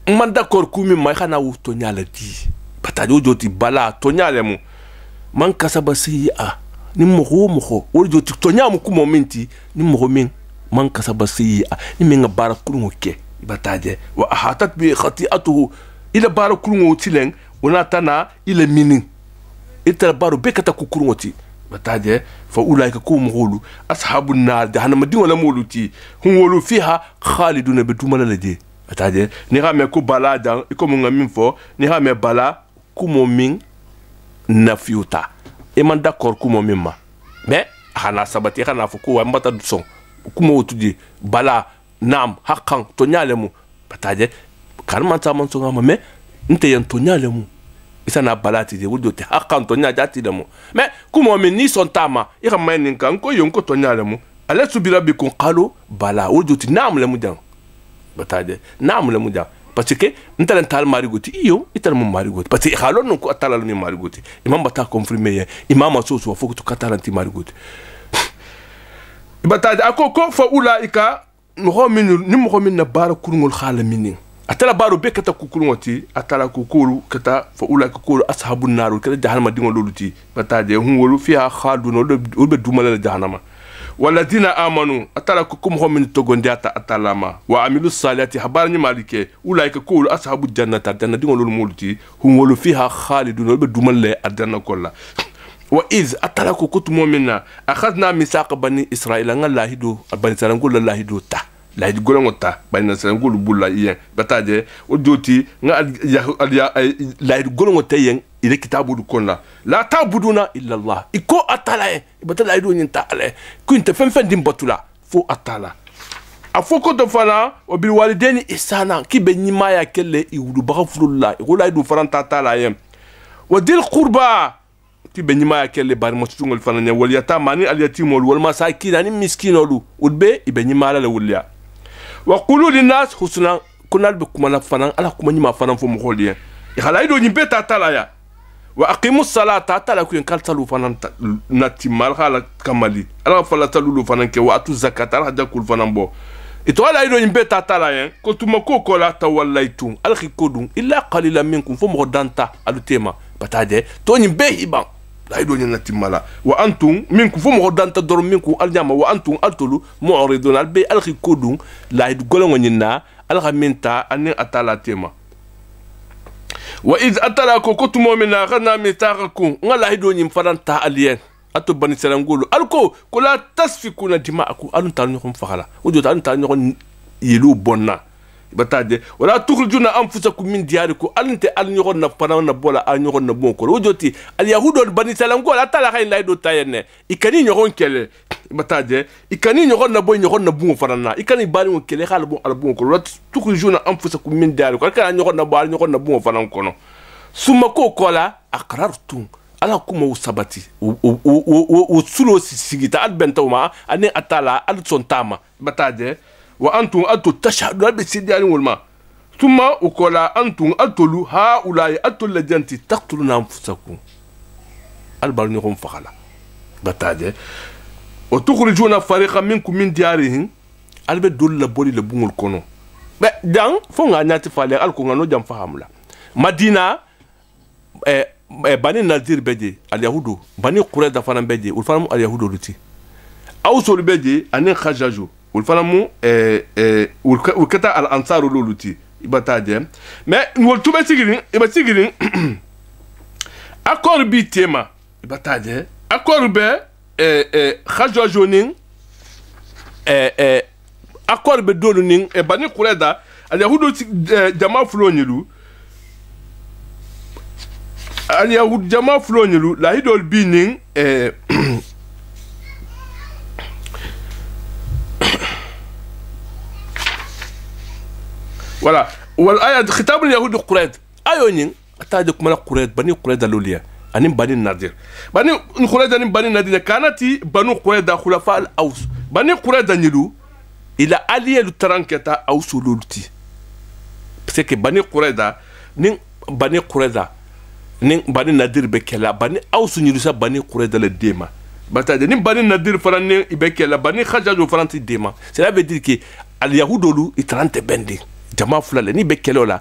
man d'accord ku min may xana wu to nyala di batajo joti bala to nyale mu man kasaba siya ni moho o joti to nyamu kumo minti ni moho min man kasaba siya ni min bara kurungo ke bataje wa ahatat bi khati'atuhu ila bara kurungo tilen wana tana ila minin ita baro bekata ku kurungo ti bataje fa ulaika kum hulu ashabun nar jahannam din wala muluti hum wolu fiha khalidun bidumala laje bataje ni ha me ko bala dan ko mo ngamin fo ni ha me bala kumo min nafiuta e man d'accord kumo min ma mais hana sabati hana fo ko wa mbata du son kumo wutudi bala nam hakan to nyale mu bataje kan man ta man so ngama mais nte yan to nyale mu isa na balati de wudo te hakan to nya jati de mu mais kumo min ni son tama e kam man nin kan ko yon ko to nyale mu ala subira bi kun qalu bala wudo ti nam le mu dan bataje nam le mu dan parce que ntalen tal marigoti iyo ital mo marigoti parce que xalon non ko atalal mi marigoti imam bata confirmer imam soso fo ko katalanti marigoti bata akoko fa ulaika mo min na bara kurungol khalamini atala baro bekata ku kurungoti atala ku kulu kata fa ulaika kulu ashabun nar kala jahannama dingol loluti bata de hungolu fiha khaldun be dumala jahannama والذين آمنوا أتلاكم هم من تغنديات أتلاما وعملوا الصالحات حبارني مالك أولئك كل أصحاب الجنة الجنة دي ولو المولتي هم ولو فيها خالدون بدومن لا الجنة كلها وإذ أتلاكم كنتم مؤمنا أخذنا ميثاق بني إسرائيل أن الله يدو بني إسرائيل نقول الله يدو تا لا يقول نقطة بني إسرائيل نقول بولا ين بتاجي ودوتي لا يقول نقطة ين إلى كتابه كنا لا تعبدون إلا الله إكو أتلا بتلا يدون ينتعله كنت فن دين بطلا فو أتلا أفوكو تفنا وبالوالدين إحسانا كي بني ما يكله يقولوا بغفر الله يقول يدون فران تتلا يم ودي القربة كي بني ما يكله بار مستون الفنان واليتامى اليتيم والمساكين يعني مسكين ولو ودبي يبني ما له وليا وقولوا للناس حسنا كنا بكم أنا فنان على كم ما فنان فو مخوليا يخلا يدون يبيت تتلا يا وأقيموا الصلاة تلا كون قال تلو فنان نتيمال خالا كمالي أنا فلا تلو فنان كي وأتو زكاة أنا هذا كل فنان بو إتوالى أيضا ينبت تلا ين كنتم مكو كلا توليتم ألخي كودون إلا قليلا منكم فم غدانتا على تيما بتاعه توني بهيبان لا أيضا ينتيمالا وأنتم منكم فم غدانتا دور منكم الجامع وأنتم أتلو معرضون البي ألخي كودون لا يدقلون ونينا ألخي منتا أني أتلا تيما وإذ أتلاكم كنتم مؤمنا أخذنا ميثاقكم الله يدون فران تالين أتو بني إسرائيل نقولوا ألكو كلا تسفكون دماءكم ألون تالنيكم فخلا وجود ألون تالنيكم يلو بنا بتاعي ولا تخرجون أنفسكم من دياركم ألون تالنيكم نفران نبولا ألنيكم نبونكم وجودي اليهود بني إسرائيل نقول أتلاقين لا يدو تاينه إكاني نيكون كله بتاعي إكاني نيكون نبوي نيكون نبون فرنا إكاني بالي كله خال بون ألبونكم ولا تخرجون أنفسكم من دياركم أكان نيكون نبوال نيكون نبون فرنا كونه ثم كوكولا أقررتم ala kuma usabati usulo sigita albentoma ani atala alsontama bataje wa antum atu tashhadu bi sidani walma thumma ukola antum atulu haulai atul lajanti taqtuluna anfusakum albarnikum fakhala bataje wa tukhrijuna fariqan minkum min diyarihim albe dol boli le bungul kono be dan fo nga nyati fale alko ngano jam fahamla madina bani nazir beje al yahudu bani qurayda fana beje ul fanamu al yahudu luti awsul beje anin khajaju ul fanamu ul kata al ansaru luti ibataje mais wol tube sigirin iba sigirin accord bi tema ibataje accord be khajaju nin accord be dolu ning bani qurayda al yahudu jama fulonilu al yahud jama fulonilu la hidol bi ning voilà wal aya khitab al yahud qurayd ayo ning ataje kuma qurayd bani qurayda luliya ani bani nadir bani qurayda ni bani nadir kanati banu qurayda khulafa al aws bani qurayda nilu il a allié le taranketa au sululti parce que bani qurayda nin bani qurayda nin bani nadir bekela bani au sunyirusa bani qurayda le dema batade nin bani nadir farane ibekela bani khajaju faranti dema cela veut dire que al yahudolu itrante bendi jama fulale ni bekelo la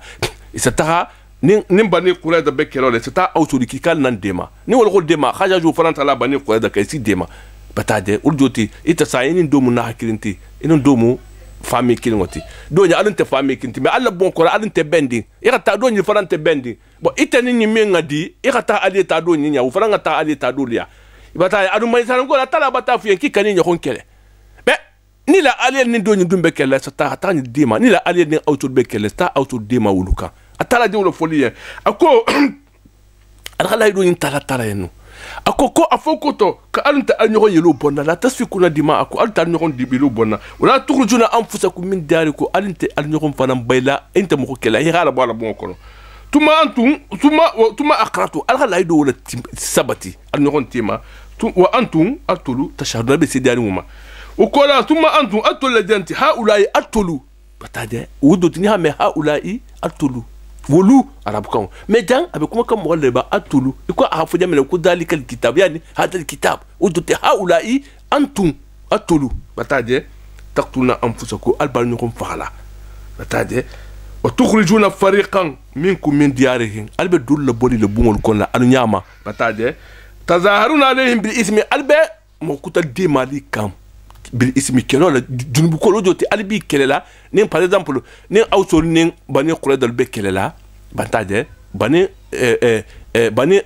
isataha nin bani qurayda bekelo la sata au suliki kal nan dema ni wol dema khajaju faranta la bani qurayda kay si dema batade uljoti ita sayini domu na hakilinti ino domu fami kilingoti donya alante fami kinti mais alla bon ko alante bendi irata donyi farante bendi bo ita ni menga di irata alita donyi nya ufranga ta alita dolia batade adu mai sanan ko la tala bata fu yanki kani nya konkele be ni la alien ni donyi dumbe kele sata tani dima ni la alien ni auto be kele sta auto dima wuluka atala de wolo folie ako ala ido ni tala yenu akoko afokoto ka alunta alnyogo yelo bonna la tasfikuna dima ako alunta alnyogo dibilo bonna wala tukhrujuna anfusakum min darikum alunta alnyogo fanam bayla enta moko kela hira bala bon kono tuma aqratu alhala ido wala sabati alnyogo tima wa antum atulu tashhaduna bi sidari muma ukola tuma antum atul ladanti haulai atulu batade wudotini ha me haulai atulu wolu arabukan mais dan abe kuma kan mo leba atulu iko afu jamele ko dalika alkitab yani hada alkitab udut haulai antum atulu batade taqtuluna anfusakum albalnukum fala batade wa tukhrijuna fariqan minkum min diyarihim albe dul boli le bungol kon la anu nyama batade tazaharuna alayhim bil ismi albe mo kutal di malikam bil ismi kelo la junubu ko lojoti albi kelela nin par exemple nin awsol nin bani quraydal be kelela bantade bani bani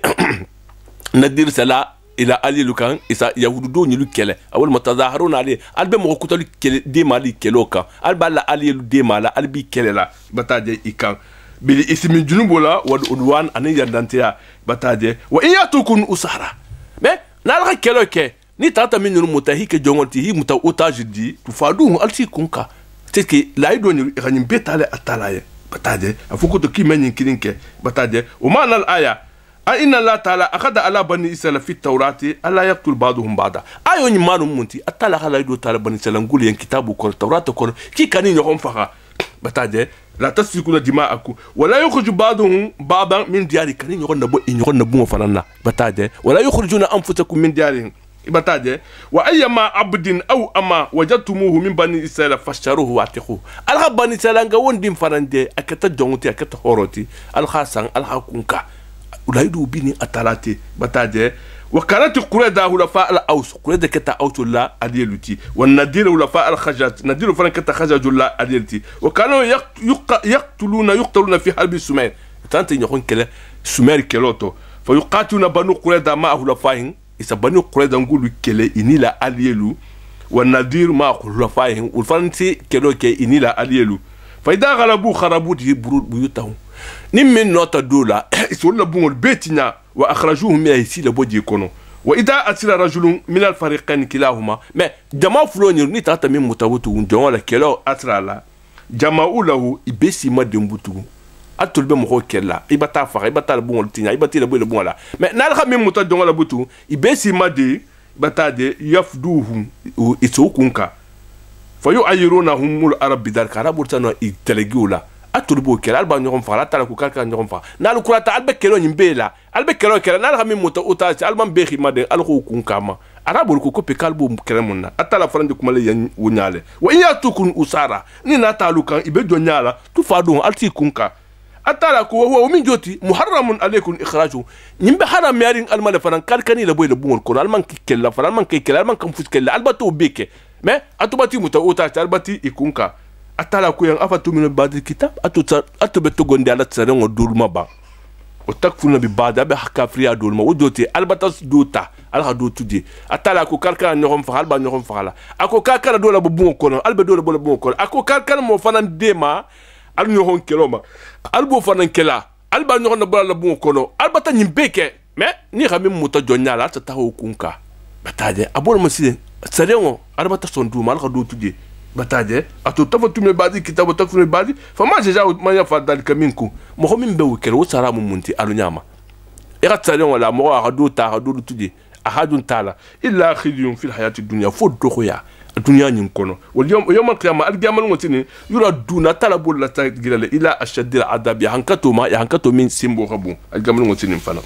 nadir sala ila ali lukan isa yahudu do ni lukele awol mutazaharuna ali albe mo kutal kele di mali keloka alba la ali de mala albi kelela bantade ikan bil ismi junubu la wad udwan ani yandantia bantade wa iyatukun usara mais nalaka keloke ni tata minnu mutahike jongolti hi muta otage di tu fadu alti kunka teke la ido ni ranyim betale atalaye batade afuko to kimenyin kirinke batade o manal aya a inna la taala akhada ala bani israila fi tawrati alla yaqtul ba'dhum ba'da ayo ni manu munti atala khala ido taala bani israila nguli en kitabu ko tawrata ko ki kani nyom faxa batade la tasfikuna dima'akum wala yukhruju ba'dhum ba'dan min diyari kani nyom na bo fanana batade wala yukhrijuna anfusakum min diyarihim ibataje wa ayyama abdin aw ama wajadtumuhu min bani israila fasharuhu watiqu alha bani israila nga wondim farande akata jonguti akata horoti alha sang alha kunka ulaidu bini atalati bataje wa kanat qurayda hulafa al aws qurayda kata awtulla adiluti wan nadir hulafa al khajat nadir faran kata khajajulla adilti wa kanu yaqtuluna fi harbi sumayr tanti nyokon kele sumayr keloto fa yuqatiluna banu qurayda ma hulafahin isa bani qurayda ngulu kele inila alielu wa nadir ma khulafahin ulfanti kelo ke inila alielu fa idha ghalabu kharabuti buyutahum nimmin nota dola isolla bungol betinya wa akhrajuhum min aysi boji kono wa idha asira rajulun min al fariqain kilahuma mais jama fuloni ni tata min mutawutu jongola kelo asrala jama'u lahu ibesi madembutu atulbe mo kella ibata fa ibata bungol tinya ibati le bongola mais nal khamim muta jongola butu ibesi madi batade yafduhum isukunka fayu ayirunahum al arab bidal karabutana itelegula atulbo kella alba nyom fa la tala ku kalka nyom fa nal kurata albe kelo nyimbela albe kelo kella nal khamim muta utasi alman behi made alko kunka ma arabu ko kopi kalbu keremunna atala farande kumale yan wunyale wa iyatukun usara ni natalukan ibe jonyala tu fadu alti kunka atala ko wo min joti muharramun alaykum ikhraju nimbe haram yarin almala faran kalkani la boy le bungol ko alman kella faran man kella alman kam fuskella albatu beke mais atubati muta ota albati ikunka atala ko yan afatu min ba'd kitab atubeto gonde ala tsarengo dulma ba o takfuna bi ba'da be hakafriya dulma o joti albatas dota ala do tudie atala ko karkana ñoxom fa alba ñoxom fa la ako karkana do la bo bon kono albe do la bo bon kono ako karkana mo fanan dema al ñoxon keloma albo fanan kela alba ñoxon na bo la bon kono alba ta nyimbeke mais ni xamim muta jonyala ta taxo kunka bataje abol mo sile sarengo alba ta son duma ala do tudie bataje ato tafa tume badi kitabo tafa badi fa ma jeja ma ya fa dal kaminku mo ko min be wukel wo sara mu munti alu nyama ira tsalen wala mo ga do ta ga do tudie ahadun tala illa khizyun fil hayati dunya fo do khoya dunya nyin kono wal yawm al qiyamah al qiyamah ngotini yura duna talabul la tagilale ila ashaddil adab ya hankato min simbo khabu al qiyamah ngotini fana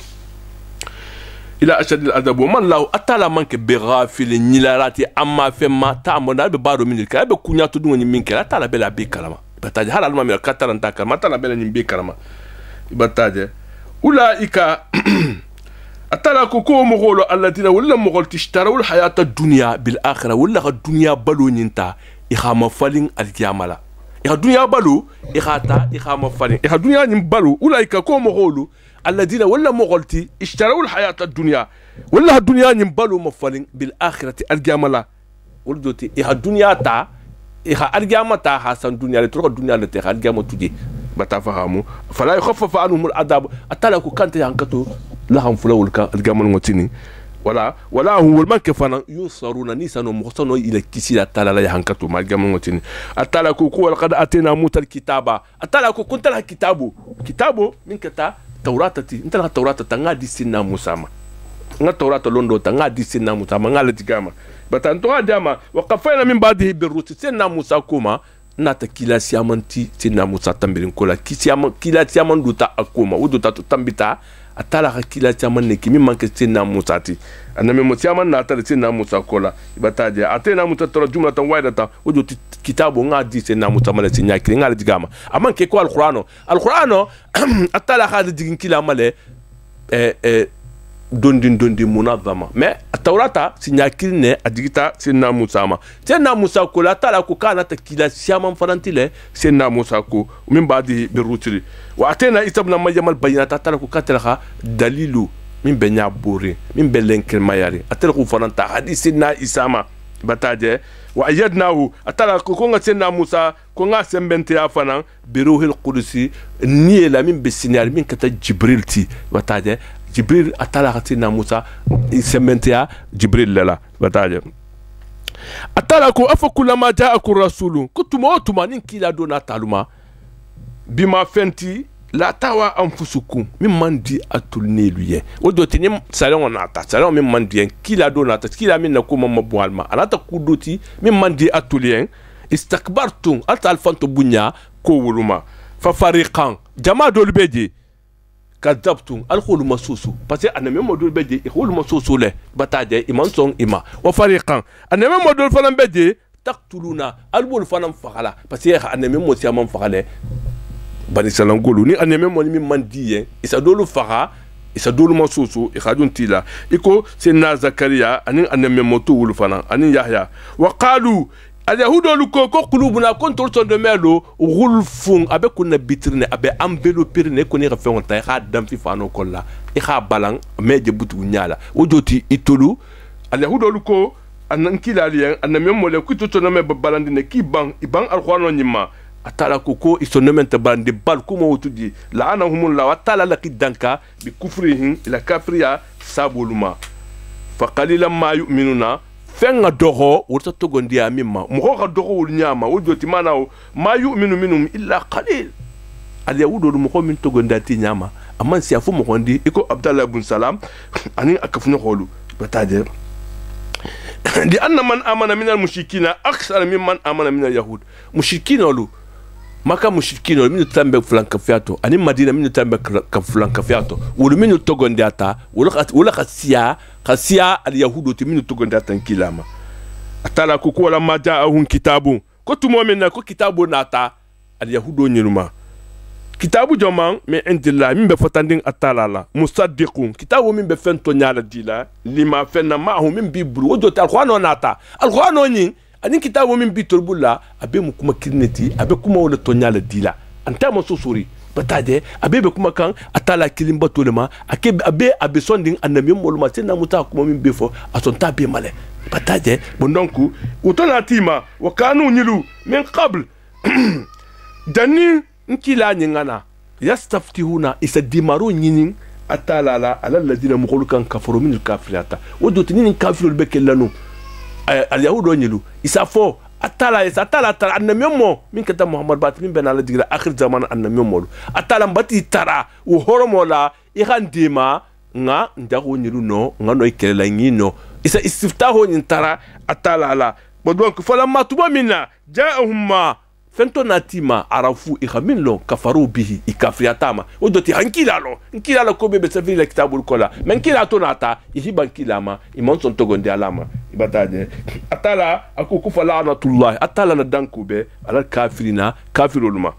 ila ashadil adabu man law atala manke be ghafil nilarati amma femma ta'amuna be baro min ka be kunya to dungo min kala atala be la be kalama bataje halal ma me katala ta kalama atala be la min be kalama bataje ulaika atala ko ko mo golo alladina wala mo gol tishtaru al hayata dunya bil akhirah wala dunya balu nyinta ikhama falin al qiyamala dunya balu ikhama falin dunya nyim balu ulaika ko mo golo الذين ولا مغلتي اشتروا الحياة الدنيا ولا الدنيا ينبلوا مفلين بالآخرة الجاملة ولدوتي إيه الدنيا تا إيه الجامة تا حسن الدنيا لتروح الدنيا لتها الجامة تجي بتفهموا فلا يخفف عنهم العذاب أتلاقوا كانت ينكتوا لهم فلو الجامة المتيني ولا هو المنك فانا يصرون نيسان ومخصنوا إلى كسيرة تلا لا ينكتوا ما الجامة المتيني أتلاقوا قوة لقد أتينا موت الكتابة أتلاقوا كنت لها كتابه من كتاب tauratati ntala taurata nga di sinna musama nga taurata londo nga di sinna musama nga letigama batanto adama wa qafaina min ba'dihi birruti sinna musa kuma nata kila siamanti sinna musa tambirin kola kila siaman duta akuma uduta tambita atala kila siaman ne kimi manke sinna musa ti aname mo siaman nata sinna musa kola bataje atena muta tora jumlatan waidata uduti kitabu nga di sinna musa mala sinya kiri nga letigama amanke ko alqur'ano atala khadi digin kila male dondin munazama mais tawrata sinyakiri ne adigita sinna musa ko la tala ko kana ta kila siaman farantile sinna musa ko min badi birutili wa atena isabna mayamal bayinata tala ko katala dalilu min benya bori min belenkel mayari atala ko faranta hadisina isama bataje wa ayyadnahu atala ko nga sinna musa ko nga sembente ya fanan biruhil qudusi ni la min bisinyal min kata jibril ti bataje jibril atala sinna musa sembente ya jibril la bataje atala ko afa kullama ja'akum rasulun kutuma nin kila dona taluma bima fenti la tawa anfusukum min mandi atul neluye odoti ni salon nata salon min mandi kila do nata kila min na kuma mabwalma anata kudoti min mandi atulien istakbartum atal fanto bunya ko wuluma fa fariqan jama do beje kadabtum al khulu masusu parce que aname modul beje khulu masusu le bataje iman son ima wa fariqan aname modul fanam beje taqtuluna al bul fanam fakala parce que aname mo siamam fakale bani salangolu ni aneme mo ni mandiye isa dolu faga isa dolu masusu ikhadun tila iko sinna zakaria anin aneme motu wulu fana anin yahya wa qalu al yahudu ko qulubuna kontor son de melo gulfun abe kunna bitrine abe ambelo pirne ko ni refon tay kha dam fi fano kolla i kha balang meje butu nyala wojoti itolu al yahudu ko anan kilaliyen aneme mo le kutu to no me balandine ki bang ibang al qur'an nyima atala koko isonomenta bande bal kuma wutudi la'anahumullah wa ta'ala laqidanka bi kufrihim ila kafriya sabuluma fa qalilan ma yu'minuna fenga doho wurta togondi amimma mo ko doho wul nyama wujoti manao ma yu'minu minhum illa qalil al yahudu mo ko min togondi ati nyama amman si afu mo kondi iko abdallah ibn salam ani akafuna kholu bataje li anna man amana min al mushrikina akthar mimman amana min al yahud mushrikina lu maka mushrikino minu tambe flanka fiato ani madina minu tambe ka flanka fiato wulu minu togonde ata wala khasiya al yahudu ti minu togonde ata kilama atala ko ko la maja'ahum kitabu ko tumo minna ko kitabu nata al yahudu nyiruma kitabu joman min indillah min be fotandin atala la musaddiqun kitabu min be fento nyala dila lima fenna ma'hum min bibru wojota al qur'ano nata al qur'ano nyin ani kitabu min bitol bulla abe mu kuma kirneti abe kuma wala tonyala dila anta mo susuri batade abebe kuma kan atala kilimba tolema abe sonding annabi moluma sena muta kuma min befo asonta be male batade bon donc utona tima wa kanu nyilu min qabl dani nkila nyingana yastaftihuna isa dimaru nyinin atala ala alladhina mukhulukan kafaru min alkafirata wajutini kafirul bekellanu al yahudo nyilu isa fo atala annamemo min kata muhammad bat min benala digra akhir zaman annamemo atala mbati tara wo horomola igandima nga ndago nyilu no nga no ikela ngino isa istiftahu nyintara atala la donc falamma tuba minna jaahumma fento natima arafu ikhamin lo kafaru bihi ikafriatama odoti hankila lo ko bebe safiri la kitabul kola men kila to nata ihiban kilama imon son togonde alama ibadade atala akuku falanatullah atala na dankube ala kafirina kafirulma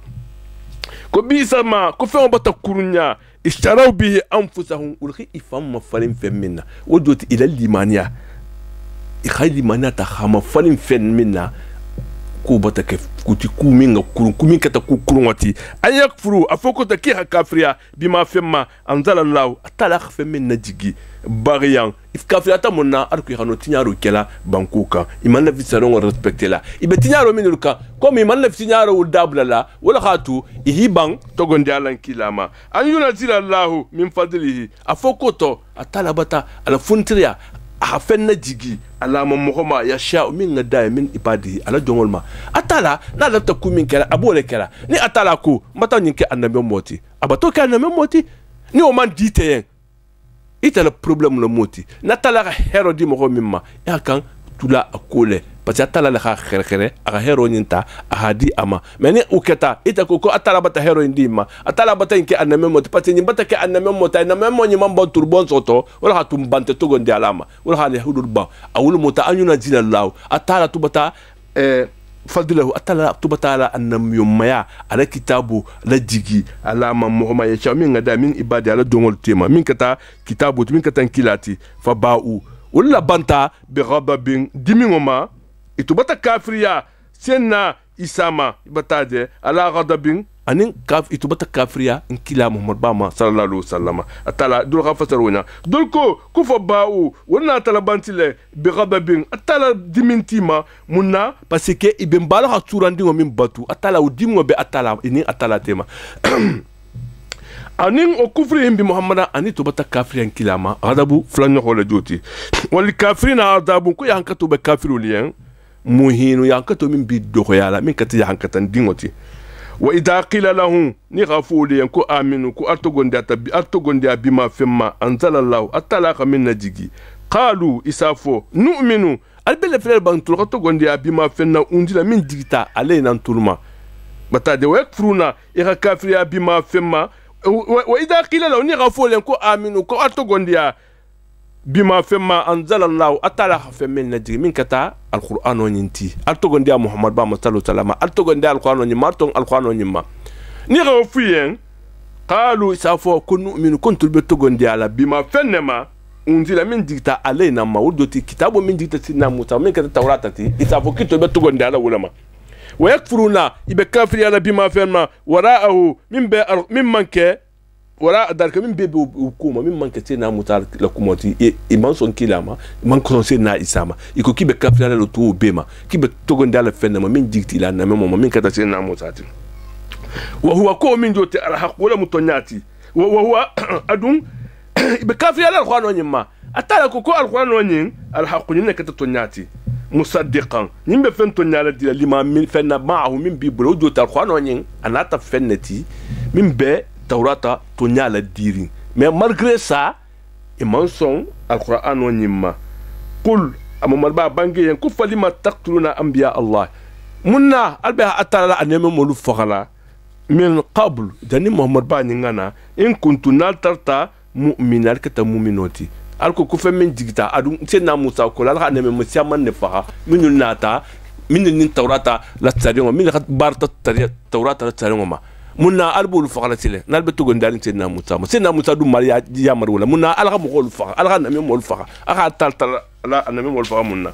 ko bisama ko fe bata kurunya ishtaraw bihi anfusahum ulhi ifam mafalin femina odoti ila limania ikhali manata khama falin femina ko bata ke kuti kuminga kumin kata kurungati ayakfuru afoko ta ki hakafriya bima femma anzala allah atala khfemin najigi bariyan if kafriya ta monna arku khano tinyaro kela bankuka iman la visaron respecte la ibe tinyaro minuka comme iman la tinyaro udabla la wala khatu ihiban togondi alan kilama an yunazila allah min fadlihi afoko to atala bata ala funtriya hafen na jigi alama muhoma ya sha min ngada min ibadi ala jongolma atala na lafta kumin kala abole kala ni atala ko mata nyinke annabi moti abato ka annabi moti ni o man dite yen ita le problème le moti na tala hero di mo mimma ya kan tula akole parce que atala la khere aga hero nyinta ahadi ama meni uketa ita ko atala bata hero ndima atala bata inke aname moti parce que nyibata ke aname mota na memo nyima bon turbon soto wala hatum bante to gondi alama wala hali hudul ba awul mota anyuna jina law atala tubata fadlahu atala tubata ala anam yumaya ala kitabu la jigi alama muhammad ya shamin ngada min ibadi ala dongol tema min kata kitabu min kata kilati fa ba'u wala banta bi ghadabin dimingoma itubata kafriya senna isama batade ala ghadabin anin kaf itubata kafriya in kila muhammad bama sallallahu alaihi wasallam atala dul khafasaruna dul ko kufa ba'u wala talabantile bi ghadabin atala dimintima munna parce que ibn bala haturandi min batu atala udimgo be atala ini atala tema anin o kufri bi muhammada ani to bata kafri en kilama adabu flanyo hola joti wal kafrina adabu ko yankatu be kafiru liyan muhinu yankato min bi dogo yala min kati yankatan dingoti wa idha qila lahum ni ghafuli yanku aminu ku artogondi bima femma anzala allah atalaqa min najigi qalu isafo nu'minu albele frere bantul artogondi bima fenna undila min digita alayna tulma batade wa yakfuruna ira kafri bima femma wa idha qila lahu ni ghafuli yanku aminu ku artogondi bima femma anzala allah atalaqa femmin najigi min kata alquran onyinti artogondi muhammad ba sallallahu alaihi artogondi alquran onyima marton alquran onyima ni rafuyen qalu isafo kunu min kuntul betogondi ala bima fennema unzila min digita alaina mawdoti kitabu min digita sinna musa min kata tawratati isafo kito betogondi ala ulama wa yakfuruna ibe kafiri ala bima fenma waraahu min manke wala darka min bebe hukuma min manke sena muta la kumoti iman son kilama man ko sena isama iko kibe kafira la to bema kibe togonde ala fenema min jigti la na memo min kata sena mutati wa huwa ko min joti al haq wala mutonyati wa huwa adun ibe kafira la khwano nyima atala ko al khwano nyin al haq nyin kata tonyati musaddiqan nimbe fen tonyala dila lima min fenna ma'ahu min bibro joti al khwano nyin anata fennati min be Taurata tonya la diri mais malgré ça et mensonge alquran onyima qul amamar ba bangi yan kufali ma taqtuluna anbiya allah munna alba atala anema molu fakhala min qabl dani muhammad ba ngana in kuntu tarta mu'minal kata mu'minoti alko kufa min digita adu senna musa ko la anema musiaman ne faha min nata min nin taurata la tsariyo min barta taurata la tsariyo ma munna albul fakhalatile nalbe to gondal senna musa du mariya yamar wala munna alga mo fakha alga nami mo fakha aga tal la nami mo fakha munna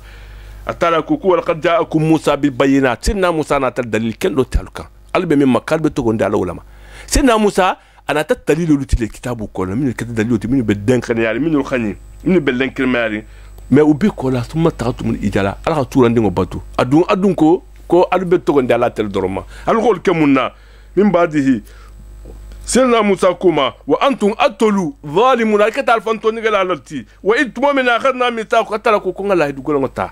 atala kuku wal qad ja'akum musa bil bayinat senna musa na tal dalil ken do talka albe min makal be to gondal wala ma سيدنا موسى أنا تدليل لوتي الكتاب كله من الكتاب دليل من بدن خنياري من الخني من بدن كرماري ما أبي كولا ثم تغطوا من إجلا على طول عندهم باتو أدون كو أربعة تقول على تلدرما الغول كمونا من بعده سيدنا موسى كوما وأنتم أتلوا ظالمون كتال فانتوني على التي وإنتم من أخذنا ميثاق قتلكم كون الله يدخل نتا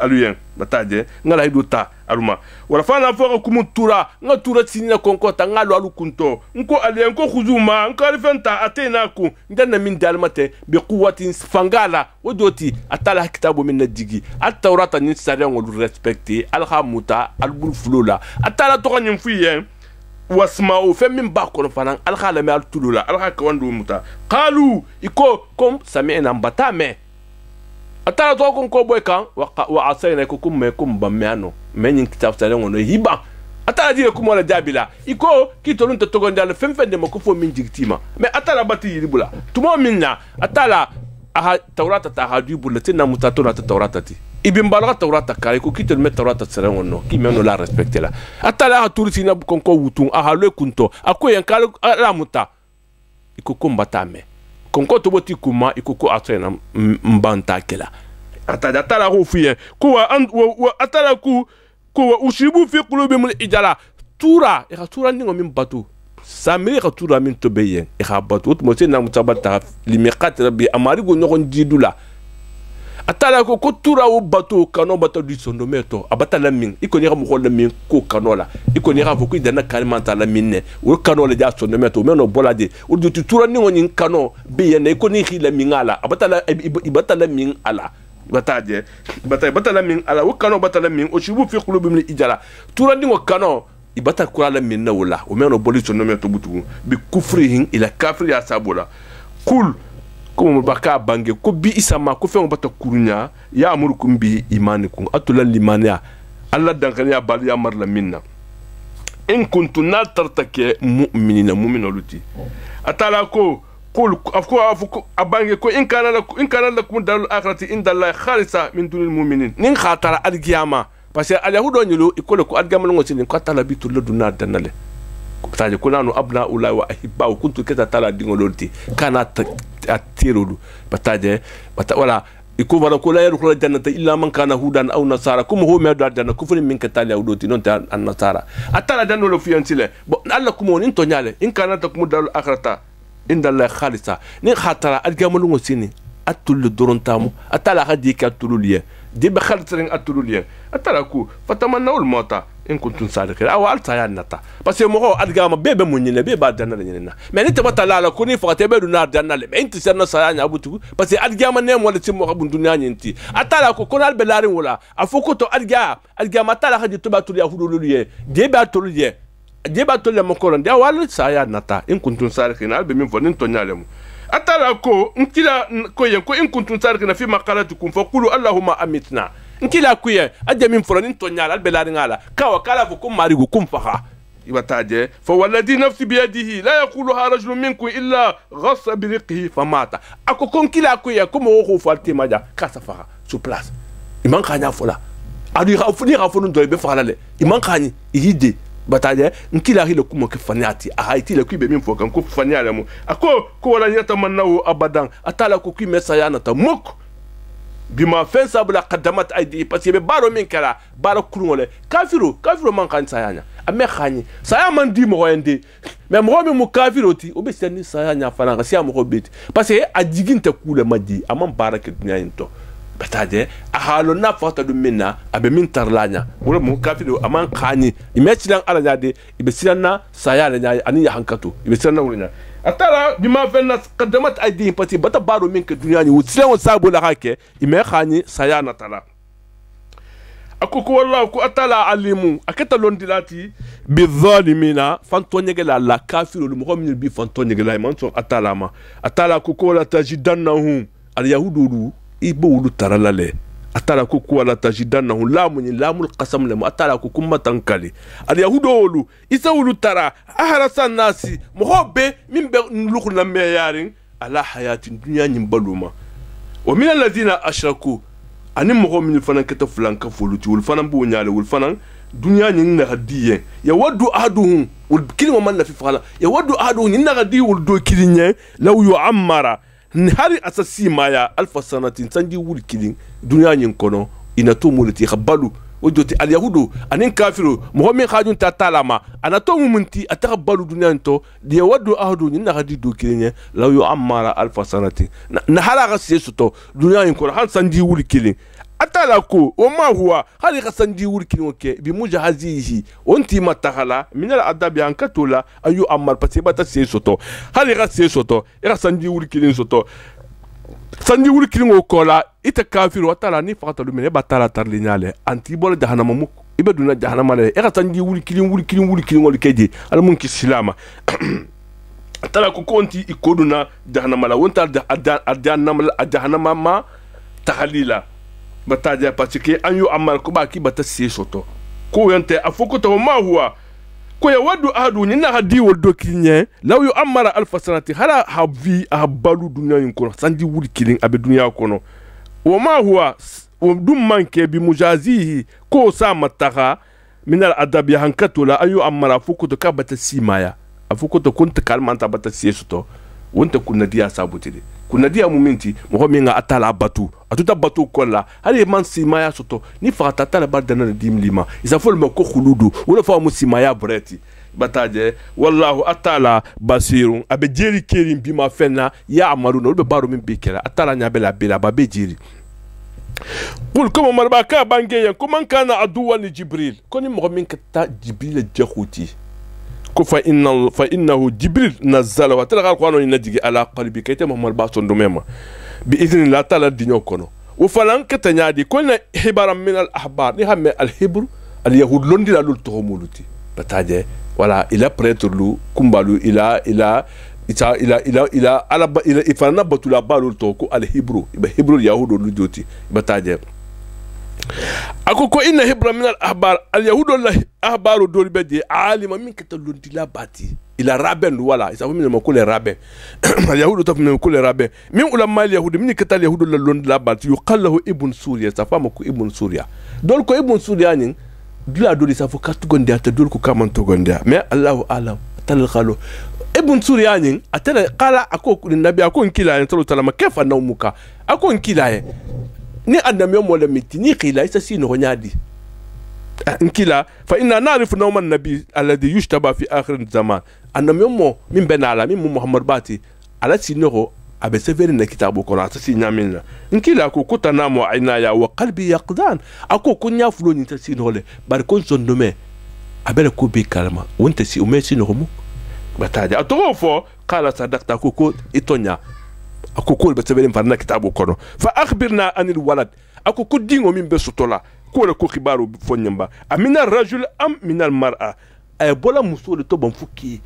aluyen bataje ngala hiduta aluma wala fana foko kumutura ngatura sinina konkota ngalo alukunto nko aliyen ko khuzuma nko alifenta atena ku ndana min dalmate bi quwwatin fangala wodoti atala kitabu min nadigi at-taurata ni sariya ngol respecter al-khamuta al-bulfulula atala to kanyim fiyen wasma'u fe min ba ko fana al-khalami al-tulula al-khawandu muta qalu iko kom sami'na batame atala to kon ko boy kan wa asayna ko kum me kum bamano men kitab sale ngono hiba atala dire kum wala jabila iko ki to lunta to gondal fem fende mako fo min jigtima mais atala bati yibula tumo minna atala aha tawrata ta hadu bulla tinna mutatona ta tawrata ti ibn balagha tawrata kare ko ki to met tawrata sale ngono ki meno la respecter la atala ha turisina kon ko wutun aha le kunto akoyen kala la muta iko kum batame konko to boti kuma ikoko atena mbanta kela atada tala rufiye kuwa atala ku kuwa ushibu fi qulubihim ijala tura e tura ningo min batu samiri ka tura min to beyen e ha batu mo sena mutabata limiqat rabbi amari go nyon didula atala ko tura o batu kano batu du sondometo abata la min ikoni ra mo la min ko kanola ikoni ra foku dana kalimanta la minne o kanola ja sondometo meno bolade o du tura ningo nyin kano beyen ikoni khila mingala abata la min ala bataje bata la min ala o kano bata la min o shibu fi qulubim ijala tura ningo kano ibata kula la min na wala o meno boli sondometo butu bi kufrihin ila kafri ya sabula kul comme baka bange ko bi isama ko fe bata kurunya ya amurkum bi imanikum atula limania alla dankanya bal ya marla minna in kuntum na tartake mu'minina luti atala ko qul afku abange ko in kana lakum dalul akhirati inda allah khalisa min dunil mu'minin nin khatara alqiyama parce que alyahudo nyilo ikole ko alqiyama ngo sin ko tala bitul dunna danale taje kunanu abna ulai wa ahibba kuntu keta tala dingoloti kana atirulu bataje wala iko wala ko la yadkhulu jannata illa man kana hudan aw nasara kum hu ma da janna kufrin min katali yahudoti non ta an nasara atala danolo fiantile bo alla kum won to nyale in kana takum dal akhirata inda allah khalisa ni khatara algamulu ngosini atul durontamu atala hadika tululiye دي بخلترين أتولين أتلاكو فتمنوا الموتى إن كنتم صادقين أو ألتايا نتا بس يومو أدقام بيبي منينا بيبا دانا لنينا ما أنت بطلع لكوني فقتبه نار دانا لما أنت سرنا سيانا أبوتو بس أدقام نيم ولا تسمو أبو دنيا أنتي أتلاكو كون البلارين ولا أفوكو أدقام أتلا خدي تباتو اليهود لوليه دي باتوليه دي باتوليه مكورن دي أول سيانا نتا إن كنتم صادقين ألبي من فنين تنيالهم atala ko nkila ko yen ko in kuntum sarikina fi maqalatukum faqulu allahumma amitna nkila ko yen ajamin furanin to nyala albelari ngala kawa kala fukum marigu kum faha ibataje fa walladhi nafsi bi yadihi la yaquluha rajulun minkum illa ghassa bi riqihi famata ako kon kila ko yen ko mo ko falti maja kasa faha sur place iman khanya fola adu khafuni khafunu do be fahala le iman khani ihide bataje nkila hile kumo kifanyati ahaiti le kwibe min fokan ko fanyala mu ako ko wala yatamannahu abadan atala ko kwi mesayana ta mok bima fensa bla qaddamat aidi parce be baro min kala baro kurungole kafiru man kan sayanya ame khani saya man di mo ende mais mo be mu kafiroti o be seni sayanya fana sia mo beti parce que ajiginte kule madi amam barake dunya into bataje ahalo na fata dum minna abe min tarlanya wala mu kafiru aman khani imetilan ala nyade ibe silana sayala nya ani ya hankatu ibe silana wulina atala bima fenna qaddamat aidihim pati bata baro min ka dunya ni wutsilan wa sabu la hake ime khani sayana tala akuko wallahu ku atala alimu akata londilati bizalimina fantonyegela la kafiru lu mo min bi fantonyegela man so atala ma atala kuko la tajidannahum al yahudu ibo wulu taralale atala ko ko la tajidannahum lamul qasam lam atala ko kumma tankali al yahudu wulu isa wulu tara ahrasan nasi muhobbe min be lukhna me yarin ala hayatin dunya nyim baluma wa min alladhina ashraku anim mo min fanan kata fulan ka foluti wul fanan bu nyaale wul fanan dunya nyin na hadiye ya wadu ahaduhum والكلمة ما في فعلا يود أحدهم إن غدي ولدو كلين لو يعمر هاري أساسي مايا ألف سنة سنجي ول كلين دنيا ينكونو إن تومولتي خبالو وجوتي اليهود أنين كافرو مهمين خاجون تتعلم أنا توم منتي أتقبلوا دنيا أنتو يود أحدهم إن غدي دو كلين لو يعمر ألف سنة نهارا غسيسوتو دنيا ينكونو هان سنجي ول كلين أتلاكو وما هو هل يخسنجي وركينوكي بمجهزيه وانتي ما تخلا من الأدب ينكتولا أيو أمر بسيبات سيسوتو هل يخسيسوتو يخسنجي وركين سوتو سنجي وركين وكولا إتكافر وطالا نفقط لمن يبطالا ترلينالي أنتي بولا جهنم مك إبادونا جهنم عليه يخسنجي وركين ولكيدي المنكي السلامة أتلاكو كونتي إكودونا جهنم لا وانتا جهنم ما تحليلا bataja parce que an yu amal ko baki bata soto ko yante afoko to ma huwa ko ya wadu ahadu ni na hadi woldo kinye law yu amara alf sanati hala habi ahbalu dunya yin ko sandi wuri kilin abe dunya kono wa ma huwa dum manke bi mujazihi ko sa mataha min al adab ya hankatula ayu amara afoko to ka bata simaya afoko to kunta kalmanta bata soto wonta kunna dia sabutide kuna dia muminti mo minga atala batu atuta batu kola hali man simaya soto ni fata atala bardana dimlima isa fol ma ko khuludu wala fa musimaya breti bataje wallahu atala basirun abe jeri kerim bima fenna ya amaru no be baro min bikela atala nya bela bela babe jeri قل كما مرباكا بانجيا كما كان عدوا لجبريل كوني mo minka ta jibril jakhuti فإنه جبريل نزل وتلقى القرآن ينجي على قلبي كي محمد باصون دوميما بإذن الله تعالى الدنيا كونه وفلان كتنادي كنا حبارا من الأحبار نهم الحبر اليهود لندي لا لولتهمولتي بتاجي ولا إلى بريتلو كمبالو إلى على إفرنا بتولا بالو توكو الحبر الحبر اليهود لوديوتي بتاجي ako ko inna hibra min al ahbar al yahud wal ahbar dol bedi alima min katalun dila bati ila raben wala isa min ma kule raben al yahud taf min kule raben min ulama al yahud min katal yahud la lon la bati yuqallahu ibn suriya safama ko ibn suriya dol ko ibn suriya nin dula doli safo katu gonde ata dol ko kamanto gonde mais allah alam tal khalu ibn suriya nin atala qala ako nabi ako kila sallallahu alaihi wasallam kayfa nawmuka ako kila ni annam yom wala mitini qila isa sino nyadi nkila fa inna na'rifu nawma an-nabi alladhi yushtaba fi akhir az-zaman annam yom min benala min muhammad bati ala sino abe severi na kitabu ko ata sinya minna nkila ko kutana mo aynaya wa qalbi yaqdan ako kunya fuloni ta sino le bar kon sondome abele ko be kalma wonte si o mesi no mu bataja atofo qala sadaqta ko itonya akoko be tebele mfarna kitabu kono fa akhbirna anil walad akoko dingo min be sotola ko le ko khibaru fonyamba amina rajul am min al mar'a ay bola muso le to bon fuki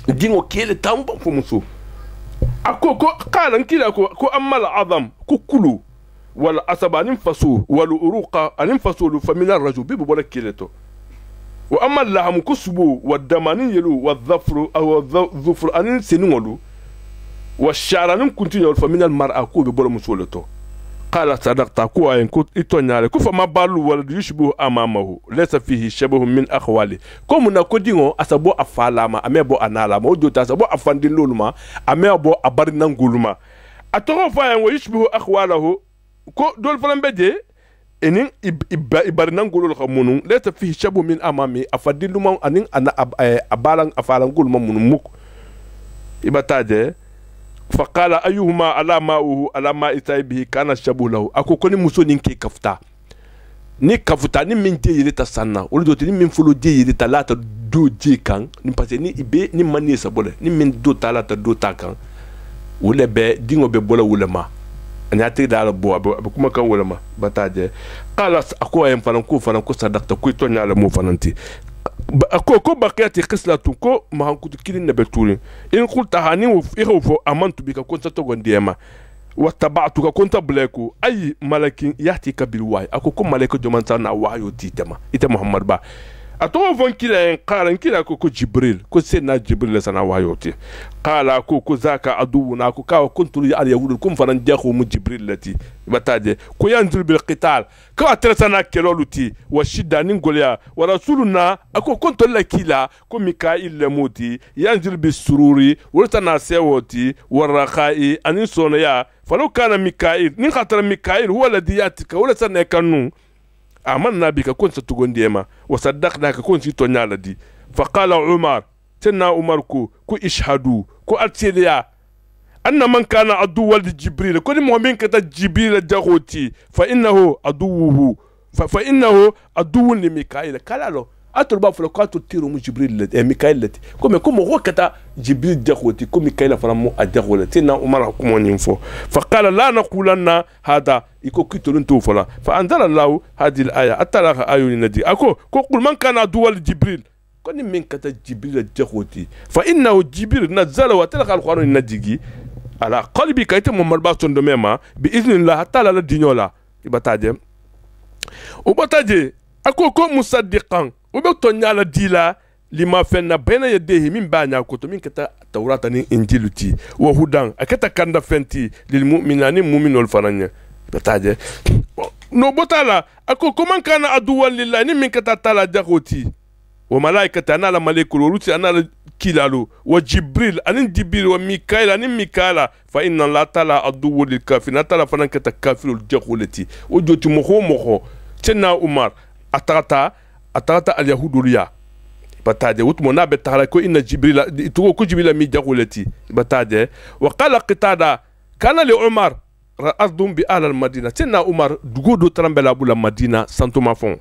dingo kele tambo fo muso akoko qala nkila ko amal azam kukulu wal asabanin fasu wal uruqa anin fasu fa min al rajul bi bola keleto wa amal laham kusbu wad damanin yelu wadh-dhafru aw dhufru anin sinungolu والشعران كنتينيو فمن المرأة كو ببول مسولتو قال صدقت كو ان كنت اتونيال كو فما بالو ولد يشبه امامه ليس فيه شبه من اخواله كوم نكودينو اسبو افالما امبو انالما ودوتا اسبو افاندين لولما امبو ابارنانغولما اتو فاين ويشبه اخواله كو دول فلان بدي انين ابارنانغولو خمونو ليس فيه شبه من امامي افاندين لوما انين انا ابالان افالانغولما منمك يبتاجي فقال أيهما على ماءه على ماء تايبه كان الشبه له أكو كوني مسو نينكي كفتا ni kafuta ni min je yirita sanna wala do ni min fulu je yirita lata do je kan ni parce ni ibe ni mani sabole ni min do talata do takan wala be dingo be bola wala ma anyati dala bo kuma kan wala ma bataje qala ako ayam fanan ko sadaqta ko to nyala mo fananti ko bakiyati qislatu ko ma hankutu kilin nabe tulin in qulta hani wa ikhfu amantu bika kunta to gondiyama واتبعتك كنت بلاكو اي ملك ياتيك بالوحي اكو كم ملك جمان سنا وحي تيتما انت محمد با أتو فون كلا قال كلا كو جبريل كو سيدنا جبريل سنا وايوتي قال كو ذاك عدونا كو كنت اليهود كم فرنجاخو من جبريل التي بتاجي كو ينزل بالقتال كو اترسنا كيلولتي والشده نغوليا ورسولنا اكو كنت لكيلا كو ميكائيل لموتي ينزل بالسرور ورتنا سيوتي والرخاء ان سونيا فلو كان ميكائيل ني خاطر ميكائيل هو الذي ياتيك ولا سنه كانو آمنا بك كنت تقول ديما وصدقناك كنت تنال دي فقال عمر تنا عمركو كو اشهدوا كو اتسيليا أن من كان عدوا لجبريل كل مؤمن كتا جبريل جاغوتي فإنه عدو لميكائيل قال له أتربا فلقات تيرو من جبريل ميكائيل التي كم هو كتا جبريل جاغوتي كم ميكائيل فرمو أجاغوتي تنا عمر كمون ينفو فقال لا نقولن هذا يكو كتلون توفلا فأنزل الله هذه الآية أتلاها آية الندي أكو كل من كان عدوا لجبريل كل من كتا جبريل جاغوتي فإنه جبريل نزل وتلقى القرآن النجي على قلبي كايت محمد باستون دوميما باذن الله حتى لا دينولا يبتاجي وبتاجي اكو مصدقا وبتونيا لا ديلا لما فن بين يديه من بانيا كتو من كتا توراة ني انجيلتي وهدان اكتا كاندا فنتي للمؤمنين مؤمن والفرنيا بتاجي نو بتالا اكو كمان كان عدوا لله ني من كتا تالا جاكوتي وملائكة أنا الملك الوروسي أنا كيلالو وجبريل أنا جبريل وميكائيل أنا ميكائيل فإن الله تعالى عدو للكافرين تعالى فنان كتكافر الجهولتي وجوتي مخو تنا عمر أتاتا اليهود ليا بتاجي وتمنا بتاعي كو إن جبريل تو كو جبريل مي جهولتي بتاجي وقال قتادة كان لعمر أرض بأهل المدينة تنا عمر دغودو ترامبلا بولا مدينة سانتو مافون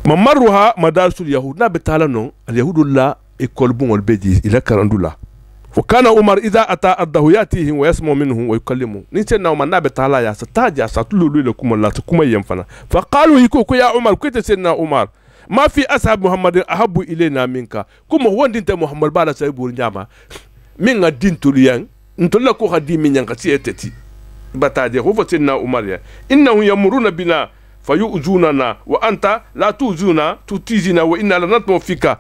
ممرها مدارس اليهود نابتالنو اليهود لا يقلبون البيجي الى كرندولا وكان عمر اذا اتى ارضه ياتيهم ويسمع منهم ويكلمهم نيتنا ومن نابتالا يا ستاجا ستلولو لكم الله تكما ينفنا فقالوا يكو يا عمر كنت سيدنا عمر ما في اصحاب محمد احب الينا منك كما هو انت محمد بالا سيبور نياما من الدين توليان نتلا كو خدي من ينقسي اتتي بتاجي هو سيدنا عمر انهم يمرون بنا فيؤذوننا وانت لا تؤذونا تؤذينا وإنا لنطمع فيك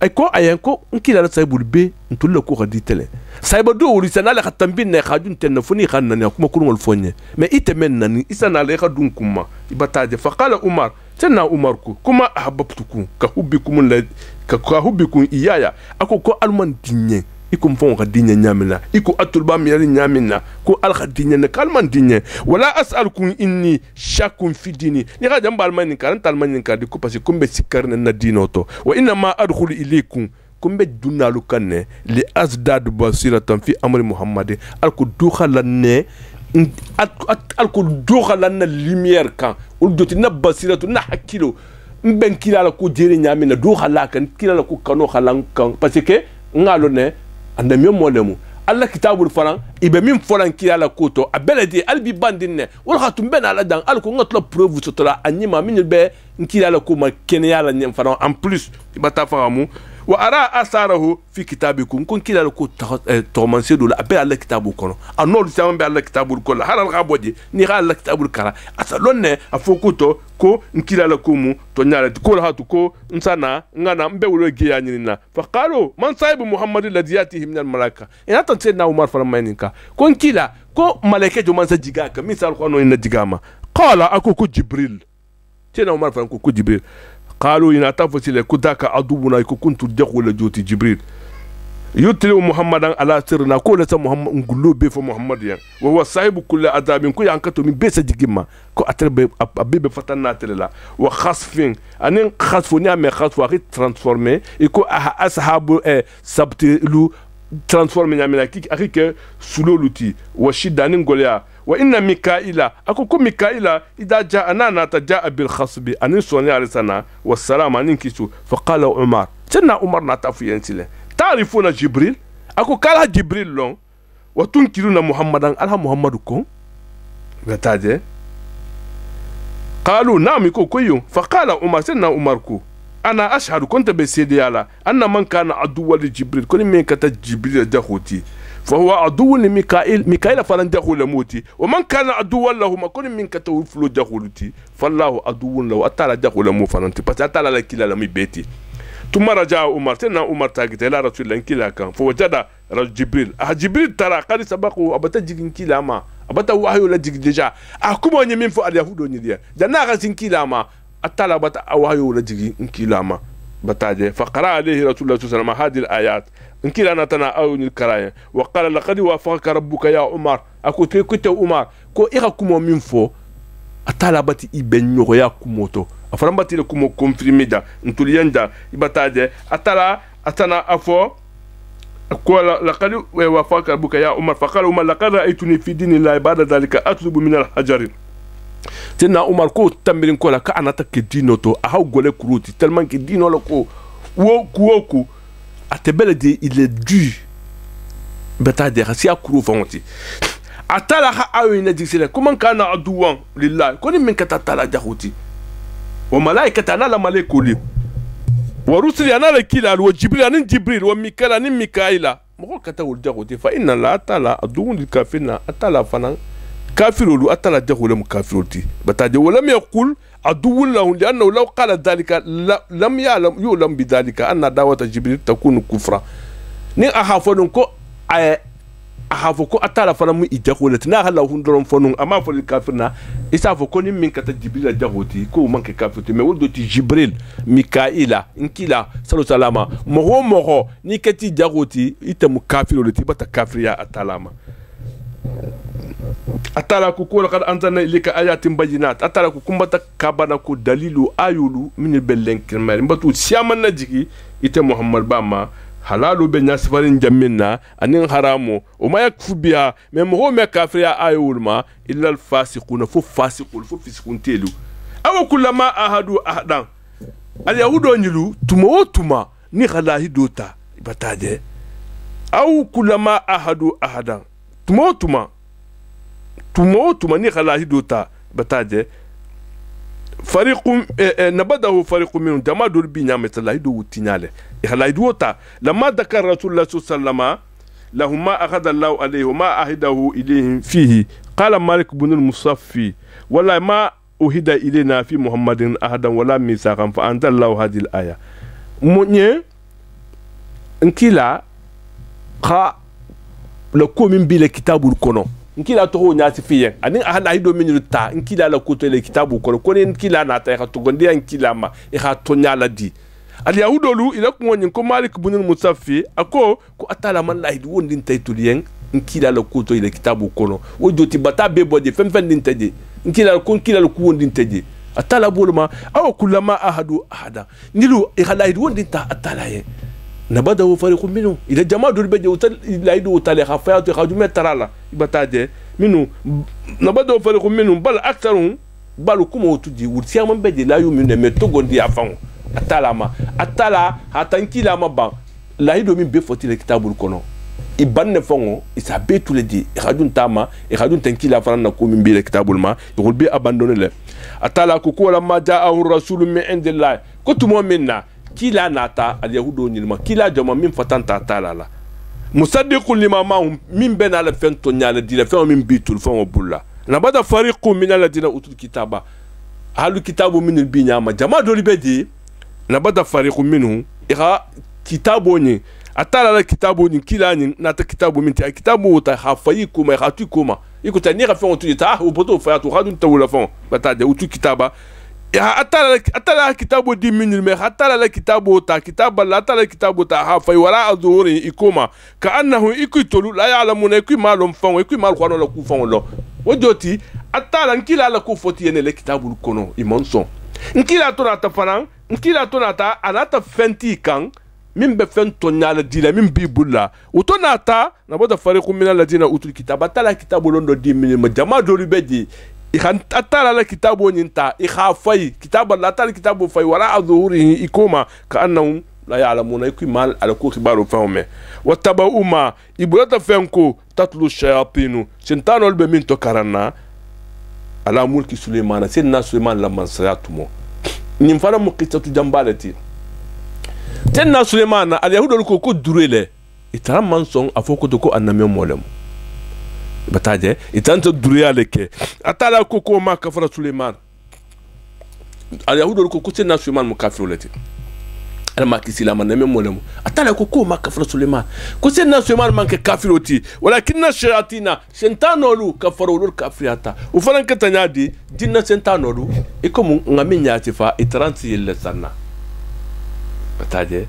ايكو ايانكو نكيلا سايبول بي نتول كو غدي تله سايبو دو وريسنا لا خطمبين نه خاجون تنفني خنن كما كون الفوني ما ايتمنن اسنا لا خدون كما يبتاج فقال عمر تنا عمركو كما احببتكم كحبكم ايايا اكو كو المان دينيه ikum fon ka dinya nyamina iku atulba miyali nyamina ko al khadinya ne kalman dinya wala as'alukum inni shakun fi dini ni ga jamba almani kan talmani kan di ko parce kumbe sikarne na dinoto wa inna ma adkhulu ilaykum kumbe dunalu kanne li asdad basiratan fi amri muhammad al ko dukhalanne al ko dukhalanne lumière kan ul doti na basiratu na hakilo mben kilala ko jere nyamina dukhalaka kilala ko kano khalan kan parce que ngalo ne anda mi molemu alla kitabul faran ibe min folan ki ala koto abeledi albi bandinne wal khatum ben ala dan al ko ngotla preuve sotola anyima min be nki ala ko ma kenya ala nyem faran en plus ibata faramu wa ara asarahu fi kitabikum kun ki ala ko tormanse do la abel ala kitabu kono anol sama be ala kitabul kono halal gabodi ni ala kitabul kara asalonne afokuto ko nkila la kumu to nyala ko la hatu ko nsana ngana mbe wolo giya nyina fa qalu man saibu muhammad alladhi yatihi min almalaka ina tan sayyidina umar faramaninka ko nkila ko malaike jo man sa jigaka misal ko no ina jigama qala akuku jibril sayyidina umar faranku ku jibril qalu ina tafsila kudaka adubuna ko kuntu jakhul joti jibril يتلو محمدا على سرنا كل سا محمد نقولو بيف محمد يعني وهو صاحب كل عذاب كو يانكتو من بيس جيما كو اترب ابي فتنا تلا وخصفين ان خصفوني ام خصف واخي ترانسفورمي يكو اصحاب سبتلو ترانسفورمي نعمل كيك اخيك سلولوتي وشدان نغوليا وان ميكائيل اكو ميكائيل اذا جاءنا نتجاء بالخصب ان سوني على سنه والسلام عليكم فقال عمر سنا عمر نتافي انسله تعرفون جبريل اكو كالا جبريل لون وتنكرون محمدا على محمد كون بتاجي قالوا نعم كوكيو فقال عمر سيدنا عمركو انا اشهد كنت بسيدي على ان من كان عدو لجبريل كل من كتا جبريل جاخوتي فهو عدو لميكائيل ميكائيل فلن دخول موتي ومن كان عدوا له ما كن من كتو فلو دخولتي فالله عدو له أتلا دخول مو فلنتي بس أتلا لكلا لمي بيتي ثم رجع عمر تنا عمر تاجت إلى رسول الله كلا كان فوجد رجل جبريل جبريل ترى قال سبقه أبتا جيكين كلا ما أبتا وحي ولا جيك دجا أكما نيمين فو اليهود ونيديا جنا غسين كلا ما أتلا أبتا وحي ولا جيكين كلا ما بتاجه فقرأ عليه رسول الله صلى الله عليه وسلم هذه الآيات إن كلا نتنا أون الكراية وقال لقد وافقك ربك يا عمر أكو تكوت عمر كو إيركم من فو أتلا بتي إبنيو يا كوموتو أفرام بتي لكم كونفيرميدا نتوليندا بتاجه أتلا أتنا أفو قال لقد وافقك ربك يا عمر فقال عمر لقد رأيتني في دين الله بعد ذلك أطلب من الحجر تنا عمر كو تمرين كولا كأنا تكدينو تو أهو غولي كروتي تلمان كدينو لكو ووكو atebeledi il est dû betade rasia kuru fonti atala ha awina dixile comment kana aduwan lillahi koni min katala jahuti wa malaikata la malaikuli wa rusuli ana kila wa jibril anin jibril wa mikael anin mikaila mo kata wul jahuti fa inna la atala aduwan lil kafirina atala fanan kafirulu atala jahule mukafiroti betade wala me yaqul عدو له لأنه لو قال ذلك لم يعلم بذلك أن دعوة جبريل تكون كفرا ني أخافون كو أخافو أتعرف فلم يجاولت نهلا هندرون فنون أما فل الكافرنا إسافو كوني من كتا جبريل جاوتي كو منك كافرتي ما ولدتي جبريل ميكائيل إنكيلا صلى الله عليه وسلم مهو ني كتي جاوتي إتم كافر ولتي بتا كافريا أتعلم atala kuko laqad anzalna ilayka ayatin bayyinat atala kukumbata kabana ko dalilu ayulu min bellen kirmar mbatu siaman najiki ite muhammad bama halalu be nyasfarin jamminna anin haramu o ma yakfu biha mem ho me kafriya ayul ma illa al fasiquna fu fasiqul fu fisikun telu aw kullama ahadu ahadan al yahudo nyilu tuma ni khalahi dota bataje aw kullama ahadu ahadan tuma ni khalahi dota bataje fariqum nabadahu fariqum min jamadul binyam talahi do wutinyale khalahi dota lamma dakar rasulullah sallallahu lahum ma akhadha allah alayhi wa ma ahidahu ilayhim fihi qala malik ibn al-musaffi wala ma uhida ilayna fi muhammadin ahadan wala misaqan fa anzalallahu hadhihi al-aya munye nkila kha la komin bi le kitabul kono nkila to ho nyati fiye anin ahada hido min ta nkila la koto le kitabu kono ko nkila na ta to gonde nkila ma to nyala di al yahudolu ila ko woni ko malik ibn al-musaffi ako ko atala man la hido wondin taytulien nkila la koto le kitabu kono wojoti bata be bodi fem din taje nkila ko wondin taje atala bolma aw kullama ahadu ahada nilu ikhala hido wondin ta atala ye nabadahu fariqun minhum ila jamadul beje utal ila hido utale khafayatu khajuma tarala ibataje minu nabadahu fariqun minhum bal aktharuhum bal kuma utudi wurtiya man beje la yumine me togondi afan atala hatankila maba la hido min be foti le kitabul kono ibanne fongo isa be tous les di khadun tama e khadun tankila faranna ko min be le kitabul ma yqul bi abandonner le atala ko wala ma ja'ahu rasulun min indillah kutumo minna kila nata al yahudo nyilma kila jama min fatanta atala la musaddiqun lima ma'hum min bena la fento nyala di la fento min bitul fongo bulla nabada fariqun min alladina utul kitaba halu kitabu min albinyama jama do libedi nabada fariqun minhum ira kitabu ni atala la kitabu ni kila ni nata kitabu min ta kitabu ta hafayikum ma khatukuma ikuta ni rafon tu ta u poto fa tu khadun tawla fon bata de utu kitaba atala kitabu di min me atala la kitabu ta kitaba la atala kitabu ta hafay wala azuri ikuma ka annahu ikitulu la ya'lamuna ikui malum fon ikui mal khwano la ku fon lo wojoti atala nkila la ku foti yene le kitabu kono imonson nkila to na ta fanan nkila to na ta anata fenti kan min be fen tonyala dila min bibulla uto nata na boda fariqu min alladina utul kitaba tala kitabu londo di min ma jama do libedi ikhan atala la kitabu nyinta ikhafai kitabu la tala kitabu fai wala adhurihi ikuma ka annahum la ya'lamuna ikimal ala ku khibaru fahme wattaba'u ma ibulata fenko tatlu shayatinu sintano be min to karanna ala mulki sulaymana sinna sulayman lamman sayatumo nimfara muqitatu jambalati tenna Suleiman al yahudo ko durele itara manson afoko to ko anname molem bataje itanta duriya leke atala ko ma kafara Suleiman al yahudu ko kutina Suleiman mukafirulati ala makisi la maname molem atala ko ma kafara Suleiman kutina Suleiman manke kafiroti walakinna shayatina shentanolu kafarulul kafirata ufanan katanyadi dinna shentanolu ikomu ngaminya tifa itranti yelle sanna bataje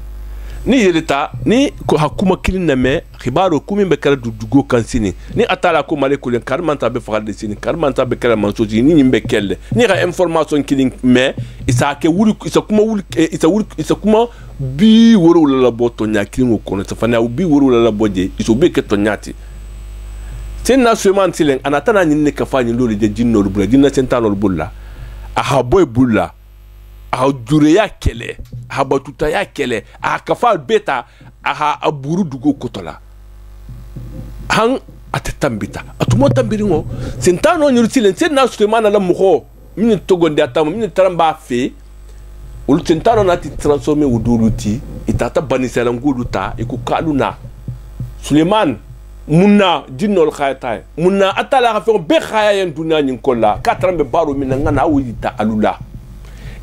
ni yelita ni ko hakuma kilin na me khibaro kumi be kala dugo kansini ni atala ko male ko len karmanta be fagal de sini karmanta be kala mansoji ni nyimbe kelle ni ga information kilin me isa ke wuri isa kuma bi woro la boto nya kilin ko no tafana bi woro la boje iso be ke to nyati sen na Suleiman tilen anatana nyinne ka fani lolu de jinno lu bula jinna sentano lu bulla aha boy bulla a dureya kele a batuta ya kele a kafa beta a aburu dugo kotola han atetambita atumo tambiringo sentano nyurutilen senna Suleiman la muho min togonde atama min taramba fe ul sentano nati transformer uduluti itata banisela nguluta ikukaluna Suleiman munna jinnol khayta munna atala ga fe be khaya yen dunya nyin kolla katrambe baro min ngana wita alula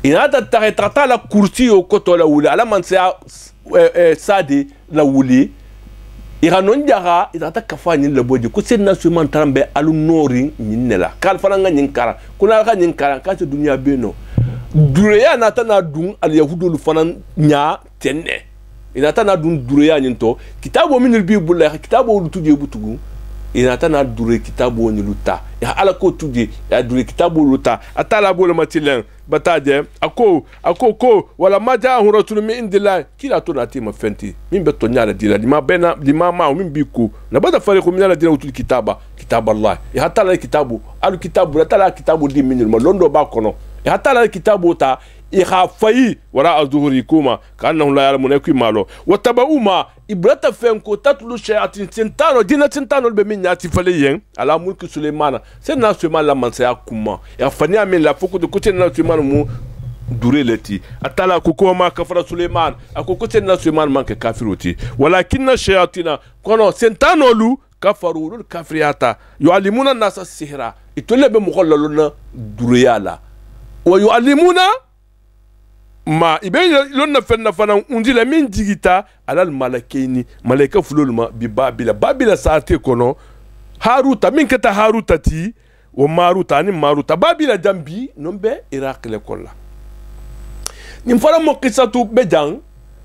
inata tata la kursi o koto la wuli ala man sadi la wuli ira non jara itata kafani la boji ko senna Suleiman tarambe alu nori nyinela kal faranga nyinkara kuna ka nyinkara ka se dunya beno dureya nata na dun al yahudul fanan nya tenne inata na dun dureya nyinto kitabo minul bibula kitabo lutuje butugu inata na dure kitabo nyiluta ya ala ko tuje ya dure kitabo luta atala bolo matilen bataje ako wala maja hu rasul min indillah kila to nati ma fenti min be to nyala dira lima bena lima ma min biku na bada fariqu min ala dira utul kitab Allah ya hatala kitabu al kitabu atala kitabu di min ma londo ba kono ya hatala kitabu ta ikhafayi wara azhurikuma kanahu la ya'lamuna malo watabauma ibrata fenko tatlu shayatin tintano dina tintano be min nyati faleyen ala mulki Suleiman sen na Suleiman la mansa ya kuma ya fania min la foko de côté na Suleiman mu dureleti atala ko ma kafara Suleiman akoko sen na Suleiman manke kafiroti walakinna shayatina kono sentano lu kafarul kafriyata yu'allimuna nasa sihra itolle be mukhallaluna dureyala wa yu'allimuna ma ibe lonna fenna fana undila min jigita alal malakaini malaika fululma bi babila saate kono haruta min kata haruta ti wa maruta ni maruta babila jambi nombe iraq le kolla nim fara mo qissatu bejang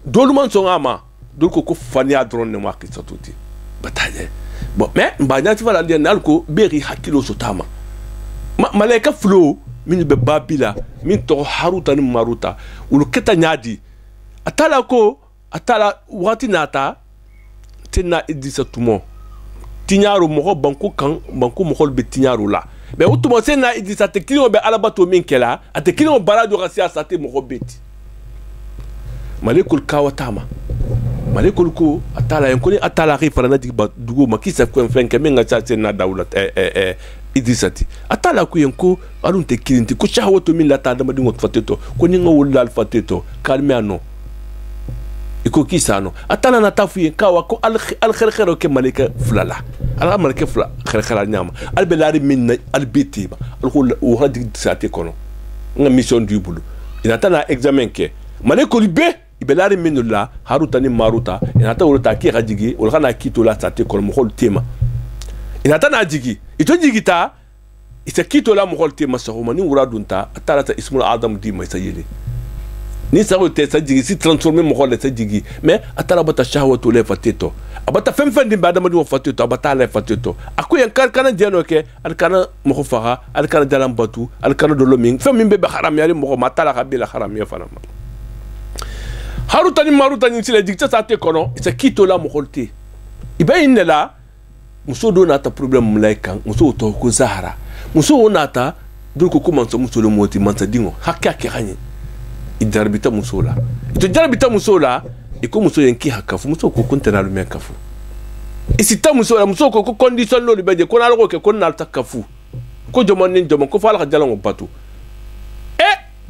dolman songama dol ko fania drone ne mo qissatu ti bataje bon mais mbanya ti fala ndian alko beri hakilo sotama malaika fulo min be babila min to haruta ni maruta ulu keta nyadi atala wati nata tena Idrissa tumo tinyaro mo banko mo be tinyaro la be utumo sena Idrissa te kilo be alabato min kela ate kilo barado rasia sate mo beti malikul kawatama malikul ko atala yankoni atala khifara na digba dugo makisa ko fenke minga cha sena dawla Idrissa ti atala ku yanko alunte kilinti ko shahwato min la ta dama dingo fateto ko ninga wulal fateto kalme ano iko kisano atala na tafu yankawa ko al khair ke malika fulala ala malika fula khair nyama al belari min al bitiba al ko wadi sate kono nga mission du bulu inata na examen ke malika libe ibelari min la haruta ni maruta inata wulata ki rajigi wala na kito la sate kono mo tema inata na jigi ito jigita isa kito la mo holte masahuma ni wuradunta atala ta ismul adam di mai sayele ni sa hote sa jigi si transformer mo holte sa jigi mais atala bata shahwatu le fateto abata fem di badama di fateto abata le fateto akuyen kana jeno ke al kana mo khofaha al kana dalam batu al kana doloming fem mimbe be haram yali mo matala kabila haram ya fana haruta ni maruta ni sile jigita sa te kono isa kito la mo holte ibayin la muso do nata problem mlaika muso to ko zahara muso nata dul ko commence muso le moti mansa dingo hakka ke ganye idarbita muso la ito darbita muso la e ko muso yenki hakafu muso ko kontena lu men kafu isita muso la muso ko condition lo beje ko na ko ke ko na takafu ko jomon nin jomon ko fala ka jalango batu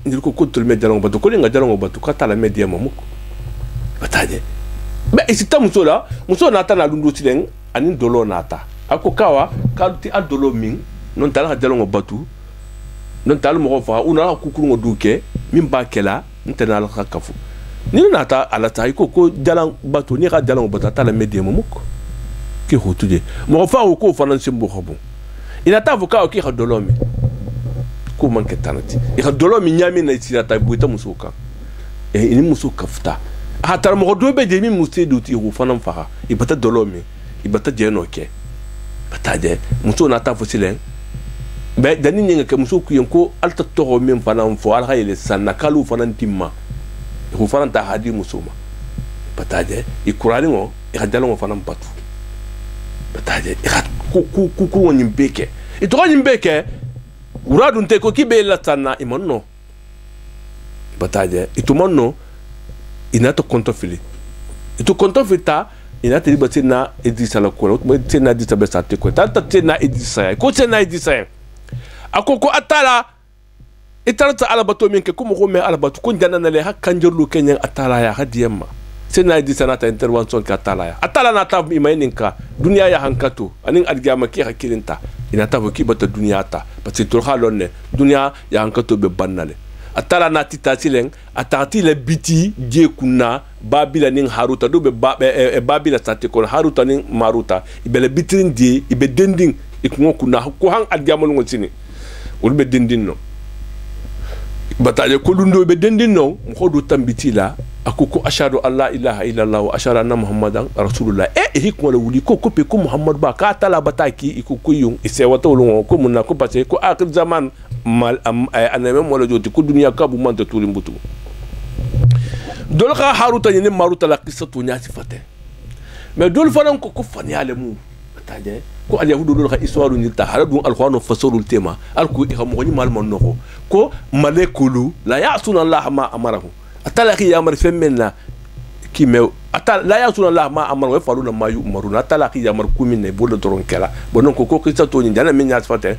ndir ko tul me jalango batu ko linga jalango batu ka tala media mamuko bataje mais isita muso la muso nata na lundo tilen ani dolo nata ako kawa kalti adolo min non tala ka jalongo batu non tala mo fa una kukuru ngo duke min ba kela ntena la kafu ni nata ala tay ko jalan batu ni ka jalango batu tala medie momuko ki hotuje mo fa ko fa nan simbo khobu ina ta avocat ki ka dolo mi ko manke tanati e ka dolo mi nyami na itira ta buita musuka e ini musuka futa hatar mo do be de mi musse do ti ko fanam faha e bata dolo mi e bata jeno ke bata de muso na ta fosilen be dani nyinga ke muso ku yanko alta to mi fanam fo al hayle sanna kalu fanan timma ko fanan ta hadi musuma bata de e kurani ngo e hadalo ngo fanam patu bata de ku woni beke e to woni beke uradu nte ko kibe la sanna e monno bata de e to monno inato kontofili ito kontofita inata liba tena edisa la kola tena edisa besa te ko tata tena edisa ko tena edisa akoko atala itarata ala bato minke ko mo me ala bato ko njana na le hakanjurlu kenya atala ya hadiyama tena edisa na ta intervention ka atala ya atala na ta imaninka dunia ya hankato anin adgama ki hakilinta inata voki bata dunia ta parce to halonne dunia ya hankato be bannale atala na titatileng atati le biti je kunna babila ning haruta do be babila sate ko haruta ning maruta ibele bitrin di ibe dending ikmo kunna ko han adgamol ngotini ul be dendin no bataje ko lundo be dendin no ko do tambiti la akuko ashhadu an la ilaha illallah wa ashhadu anna muhammadan rasulullah hikmo le wuli ko pe ko muhammad ba ka tala bataki ikuko yung ise wato lu ko munna ko passe ko akhir zaman mal aname mo la joti ko dunia ka bu man to tuli mbutu dol ka haruta ni maruta la qissatu nyati fate mais dol fanan ko fani ale mu taje ko al yahudu dol ka histoire ni ta haradu al qur'an fasalul tema al ko mo ni mal mon noko ko malekulu la ya'suna allah ma amarahu atala ki yamar femena ki me atala la ya'suna allah ma amarahu faluna ma yu'maruna atala ki yamar kumine bodo doron kala bonon ko qissatu ni jana men nyati fate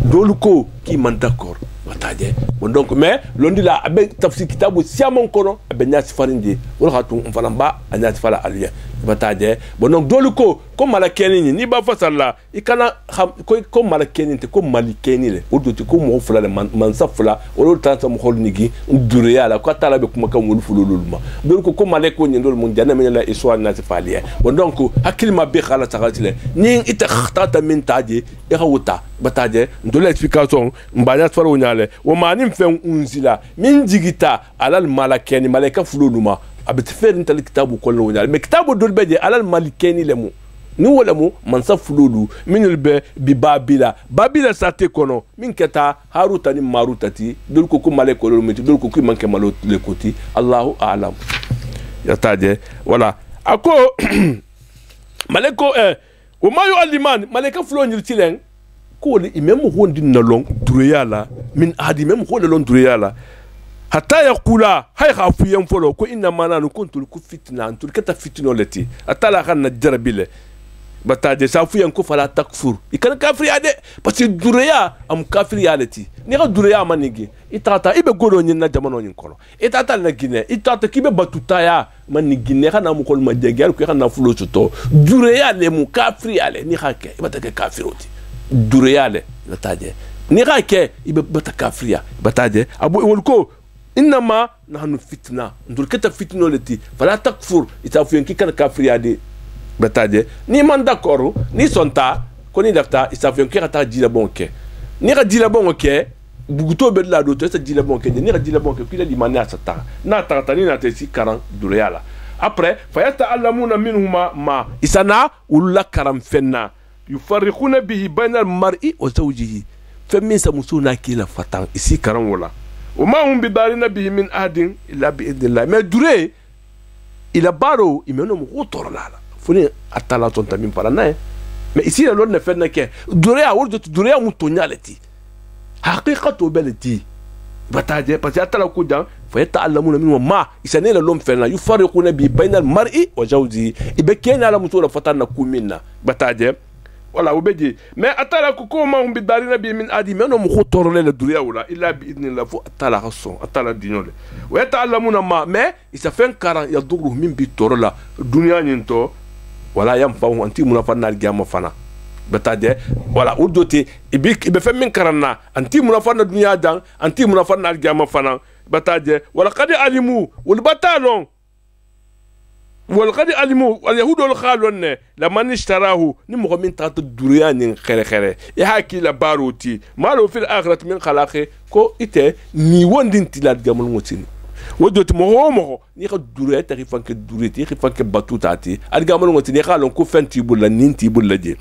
dolu ko ki man d'accord bataje bon donc mais londi la abe tafsir kitabu siamon kono abe nyati farindi wala khatu falamba anyati fala aliya bataje bon donc dolu ko malakeni ni ba fasalla ikana ko malakeni te ko malikeni le oduti ko mo fula le man safula wala tansa mo holnigi duriya la ko tala be kuma kan wol fulululma dolu ko maleko ni ndol mun janna men la iswa nyati faliya bon donc hakil ma be khala tagatile ni ita khatata min taje e hawta bataje ndol explication mbanya fara wonyale wo manim fen unzila min jigita alal malakeni malaika fululuma abetfer intal kitabu kollo wonyale me kitabu dol beje alal malikeni lemu ni wala mu mansa fululu min be bi babila sate kono min keta haruta ni marutati dol ko maleko lo meti dol ko manke malo le koti Allahu a'lam ya taje wala ako maleko o mayo aliman maleka fulo nyirtilen ko li imam hondi na long dureyala min adi mem ko long dureyala hatta yaqula hay khafu yam folo ko inna mana kuntu ku fitna antul kata fitno lati atala khanna jarabile bataje safu yan ko fala takfur ikan kafir ade parce que dureya am kafir yalati ni ga dureya manigi itata ibe godo nyin na jamano nyin kono itata na gine itata kibe batuta ya manigi ne kana mu kol majege ko kana fulo to dureya le mu kafir yale ni hake batake kafiroti dureyale bataje ni hake ibe batakafriya bataje abu wolko inma nahnu fitna ndur kata fitno lati fala takfur itafu yan kikana kafriya de bataje ni man d'accord ni sonta ko ni dafta itafu yan kata jila bonke ni ga jila bonke buguto be la do to sa jila bonke ni ga jila bonke kila limani asata na tarata ni na te si 40 dureyala après fayata'allamuna minhuma ma isana ulla karam fenna yufarriquna bihi bayna al-mar'i wa zawjihi famisa musuna kila fatan isi karam wala وما هم بدارين به من أحد إلا بإذن الله ما دري إلى بارو إمنهم غطر لا فني أتلا تنتمين فلنا ما يصير لون نفرنا كه دري أورد دري متونيالتي حقيقة بلتي بتاعي بس أتلا كودا فيتعلمون منه ما يسنين لون فلنا يفرقون به بين المرء وزوجه يبكين على مطور فتنا كومنا بتاعي wala ubeje mais atala ko ko ma bi darina bi min adi mais no mo ko torle le duriya wala illa bi idnillah fu atala rason atala dinole wa ta'lamuna ma mais isa fen karan ya duru min bi torla dunya nyinto wala yam fa anti muna fa nal gama fana betade wala udoti ibe fe min karanna anti muna fa na dunya dan anti muna fa nal gama fana betade wala qad alimu wal batalon والقد علموا اليهود والخالون لما اشتراه نمو من تحت الدريان خير خير يحكي لباروتي ما له في الآخرة من خلاقه كو إته نيوان دين تلاد جمال موتين ودوت مهو نيخ الدريان تخيفان كالدريان تخيفان كباتوتاتي الجمال موتين يخالون كو فانتي بولا نينتي بولا دي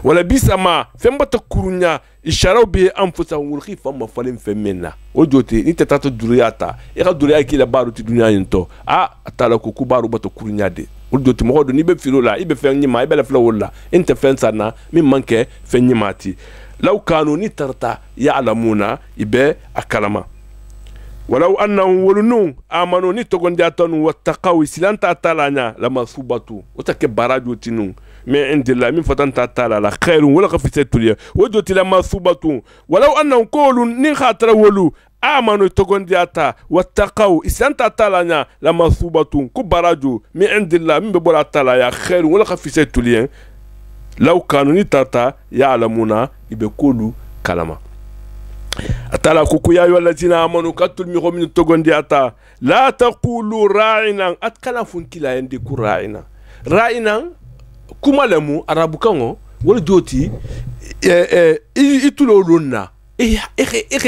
ولا بيسما فين بتكورنيا يشاروا به أنفسهم والخيفة ما فلين فمنا ودوتي نيت تحت الدرياتا يخ الدريان كي لباروتي دنيا ينتو أتلاقو كبارو بتكورنيا دي ودوتي مهو دو نيبه فيرولا يبه فين نيما يبه لفلولا انت فين سانا من منك فين نيماتي لو كانوا نترتا يعلمون يبه أكلما ولو أنهم ولنون آمنوا نتقون جاتون واتقوا سلانتا تالانا لما صوبتوا وتكبراجو تنون من عند الله من فتن تالا لا خير ولا خفيت تولي ودوتي لما صوبتوا ولو أنهم قولوا نخاطر ولو آمنوا تقون جاتا واتقوا سلانتا تالانا لما صوبتوا كبراجو من عند الله من ببولا تالا يا خير ولا خفيت تولي لو كانوا نتاتا يعلمون يبقولوا كلامه atala kuku ya yo lazina amanu katul mi khomin togondi ata la taqulu ra'ina atkala funkila yende ku ra'ina kuma lemu arabu kango wala joti itulo lonna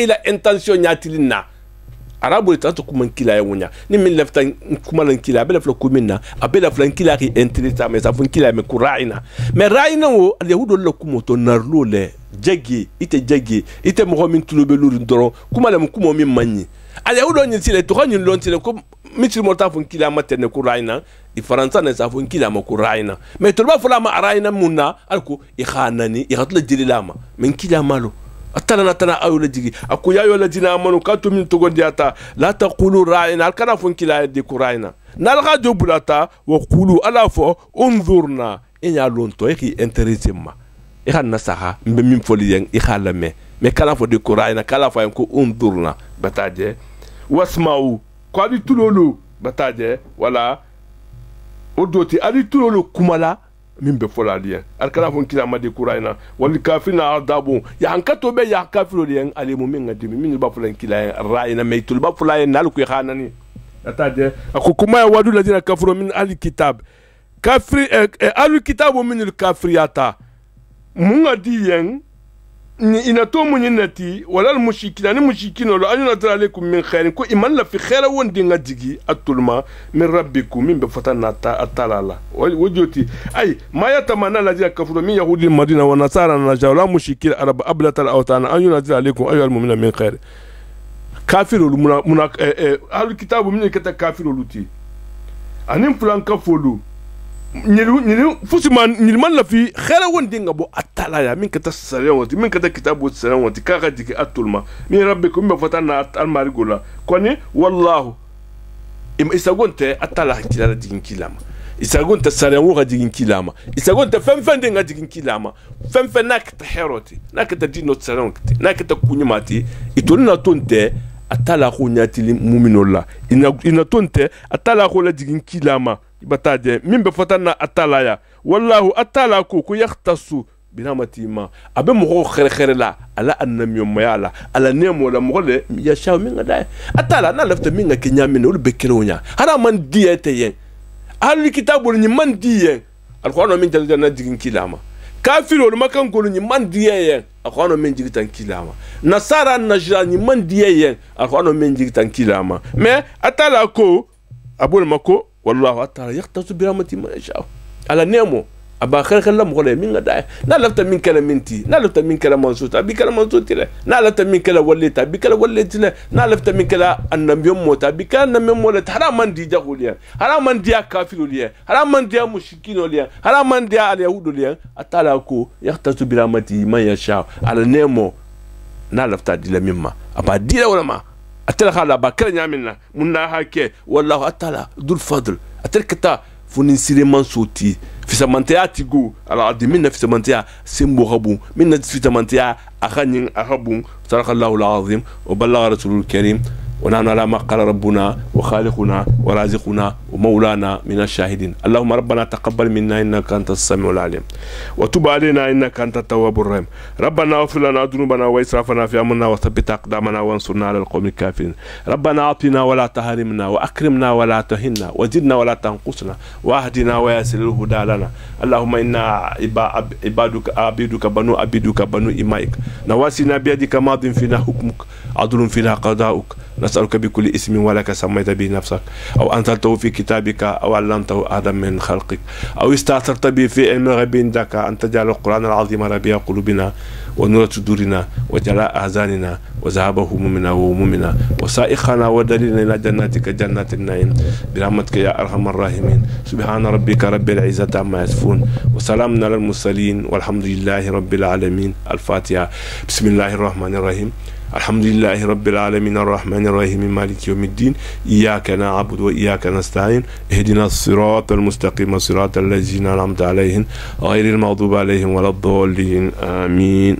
la intention nyatilina arabu itato kuma kila yawunya ni min lafta kuma lan kila bela fla kumina abela fla kila ri intelita mais ça funkila me ku ra'ina mais ra'ina wo yahudo la kumoto narlo le jagi ite mo min tulobe luru ndoro kuma le mo min manyi ale yahudo nyi sile to kanyi lontile ko mitil morta fun kila matene ku raina i faransa na sa fun kila ma ku raina mais to ba fula ma raina munna alko i khanani i hatla jililama min kila malo atala na tana ayula jigi aku yayo la dina amanu katu min to gondiata la taqulu raina alkana fun kila de ku raina nalga jobulata wa qulu ala fo unzurna enya lonto e ki intéressement ikhan nasaha mbe min foli yen ikhalame me kala fo de qur'ana kala fa ko undurna bataje wasma'u ko adi tulolu bataje wala odoti adi tulolu kumala min be fola liyen al kala fo kila ma de qur'ana wal kafina adabu ya hankato be ya kafiro liyen alimu min ngadi min ba fola kila ra'ina me tul ba fola yen nal ko khanani bataje akukuma ya wadu ladina kafiru min al kitab kafiri al kitabu min al kafiriyata munga diyen ina to munyinati wala al mushikina ni mushikino lo anyuna tara alaikum min khairin ko iman la fi khaira wondi nga digi atulma min rabbikum min be fatana atalala wajoti ay ma yatamana la kafuru min yahudi madina wa nasara na jawla mushikil arab ablat al awtana anyuna tara alaikum ayyuhal mu'minuna min khair kafiru muna al kitabu min kata kafiru luti anim fulan kafulu nilu fusiman nilman la fi khara wondi nga bo atala ya min kata sarawati min kata kitabu sarawati kaga digi atulma min rabbikum bi fatana al marigola koni wallahu isagonte atala kilala digin kilama isagonte sarawu ga digin kilama isagonte fenfende nga digin kilama fenfen nakta heroti nakta dino sarawati nakta kunyumati itolina tonte atala kunyati muminola ina tonte atala ko la digin kilama bataje min be fatana atala ya wallahu atala ko yaxtasu binamatima abe mo khere la ala annam yomayala ala nemo la mo le ya shaw min ngada atala na lafta min ngake nyamene ul bekelonya hara man diete yen al kitabul ni man diyen alquran min jalna digin kilama kafirul makan ko ni man diyen alquran min jigitan kilama nasara najra ni man diyen alquran min jigitan kilama mais atala ko abul mako والله تعالى يختص برحمته ما يشاء على نعمه ابا خير لم غله من غدا لا لفت من كلامتي لا لفت من كلام منصوت ابي كلام منصوت لا لفت من كلام وليت ابي كلام وليت لا لفت من كلام ان يموت ابي كان يموت حرام من دي جاوليا حرام من دي كافروليا حرام من دي مشركينوليا حرام من دي اليهودوليا اتلاكو يختص برحمته ما يشاء على نعمه لا لفت دي لمما ابا دي ولا ما atela khala ba kala nyamina munna hake wallahu atala dul fadl atel kata funin sireman soti في سمنتيا تيجو الأرض منا في سمنتيا سمبو غبو منا في سمنتيا أغني أغبو صدق الله العظيم وبلغ رسول الكريم ونحن على ما قال ربنا وخالقنا ورازقنا ومولانا من الشاهدين. اللهم ربنا تقبل منا إنك أنت السميع العليم وتب علينا إنك أنت التواب الرحيم. ربنا اغفر لنا ذنوبنا وإسرافنا في أمرنا وثبت أقدامنا وانصرنا على القوم الكافرين. ربنا أعطنا ولا تحرمنا وأكرمنا ولا تهنا وزدنا ولا تنقصنا واهدنا ويسر الهدى لنا. اللهم إنا عبيدك بنو عبيدك بنو إمائك نواسينا بيدك ماض فينا حكمك عدل فينا قضاؤك. نسألك بكل اسم ولك سميت به نفسك أو أنزلته في كتابك أو علمته أحدا من خلقك أو استأثرت به في علم الغيب عندك أن تجعل القرآن العظيم ربيع قلوبنا ونور صدورنا وجلاء أحزاننا وذهاب همومنا وهمومنا وسائقنا ودليلنا إلى جناتك جنات النعيم برحمتك يا أرحم الراحمين. سبحان ربك رب العزة عما يصفون وسلام على المرسلين والحمد لله رب العالمين. الفاتحة. بسم الله الرحمن الرحيم. الحمد لله رب العالمين الرحمن الرحيم مالك يوم الدين إياك نعبد وإياك نستعين اهدنا الصراط المستقيم صراط الذين أنعمت عليهم غير المغضوب عليهم ولا الضالين آمين.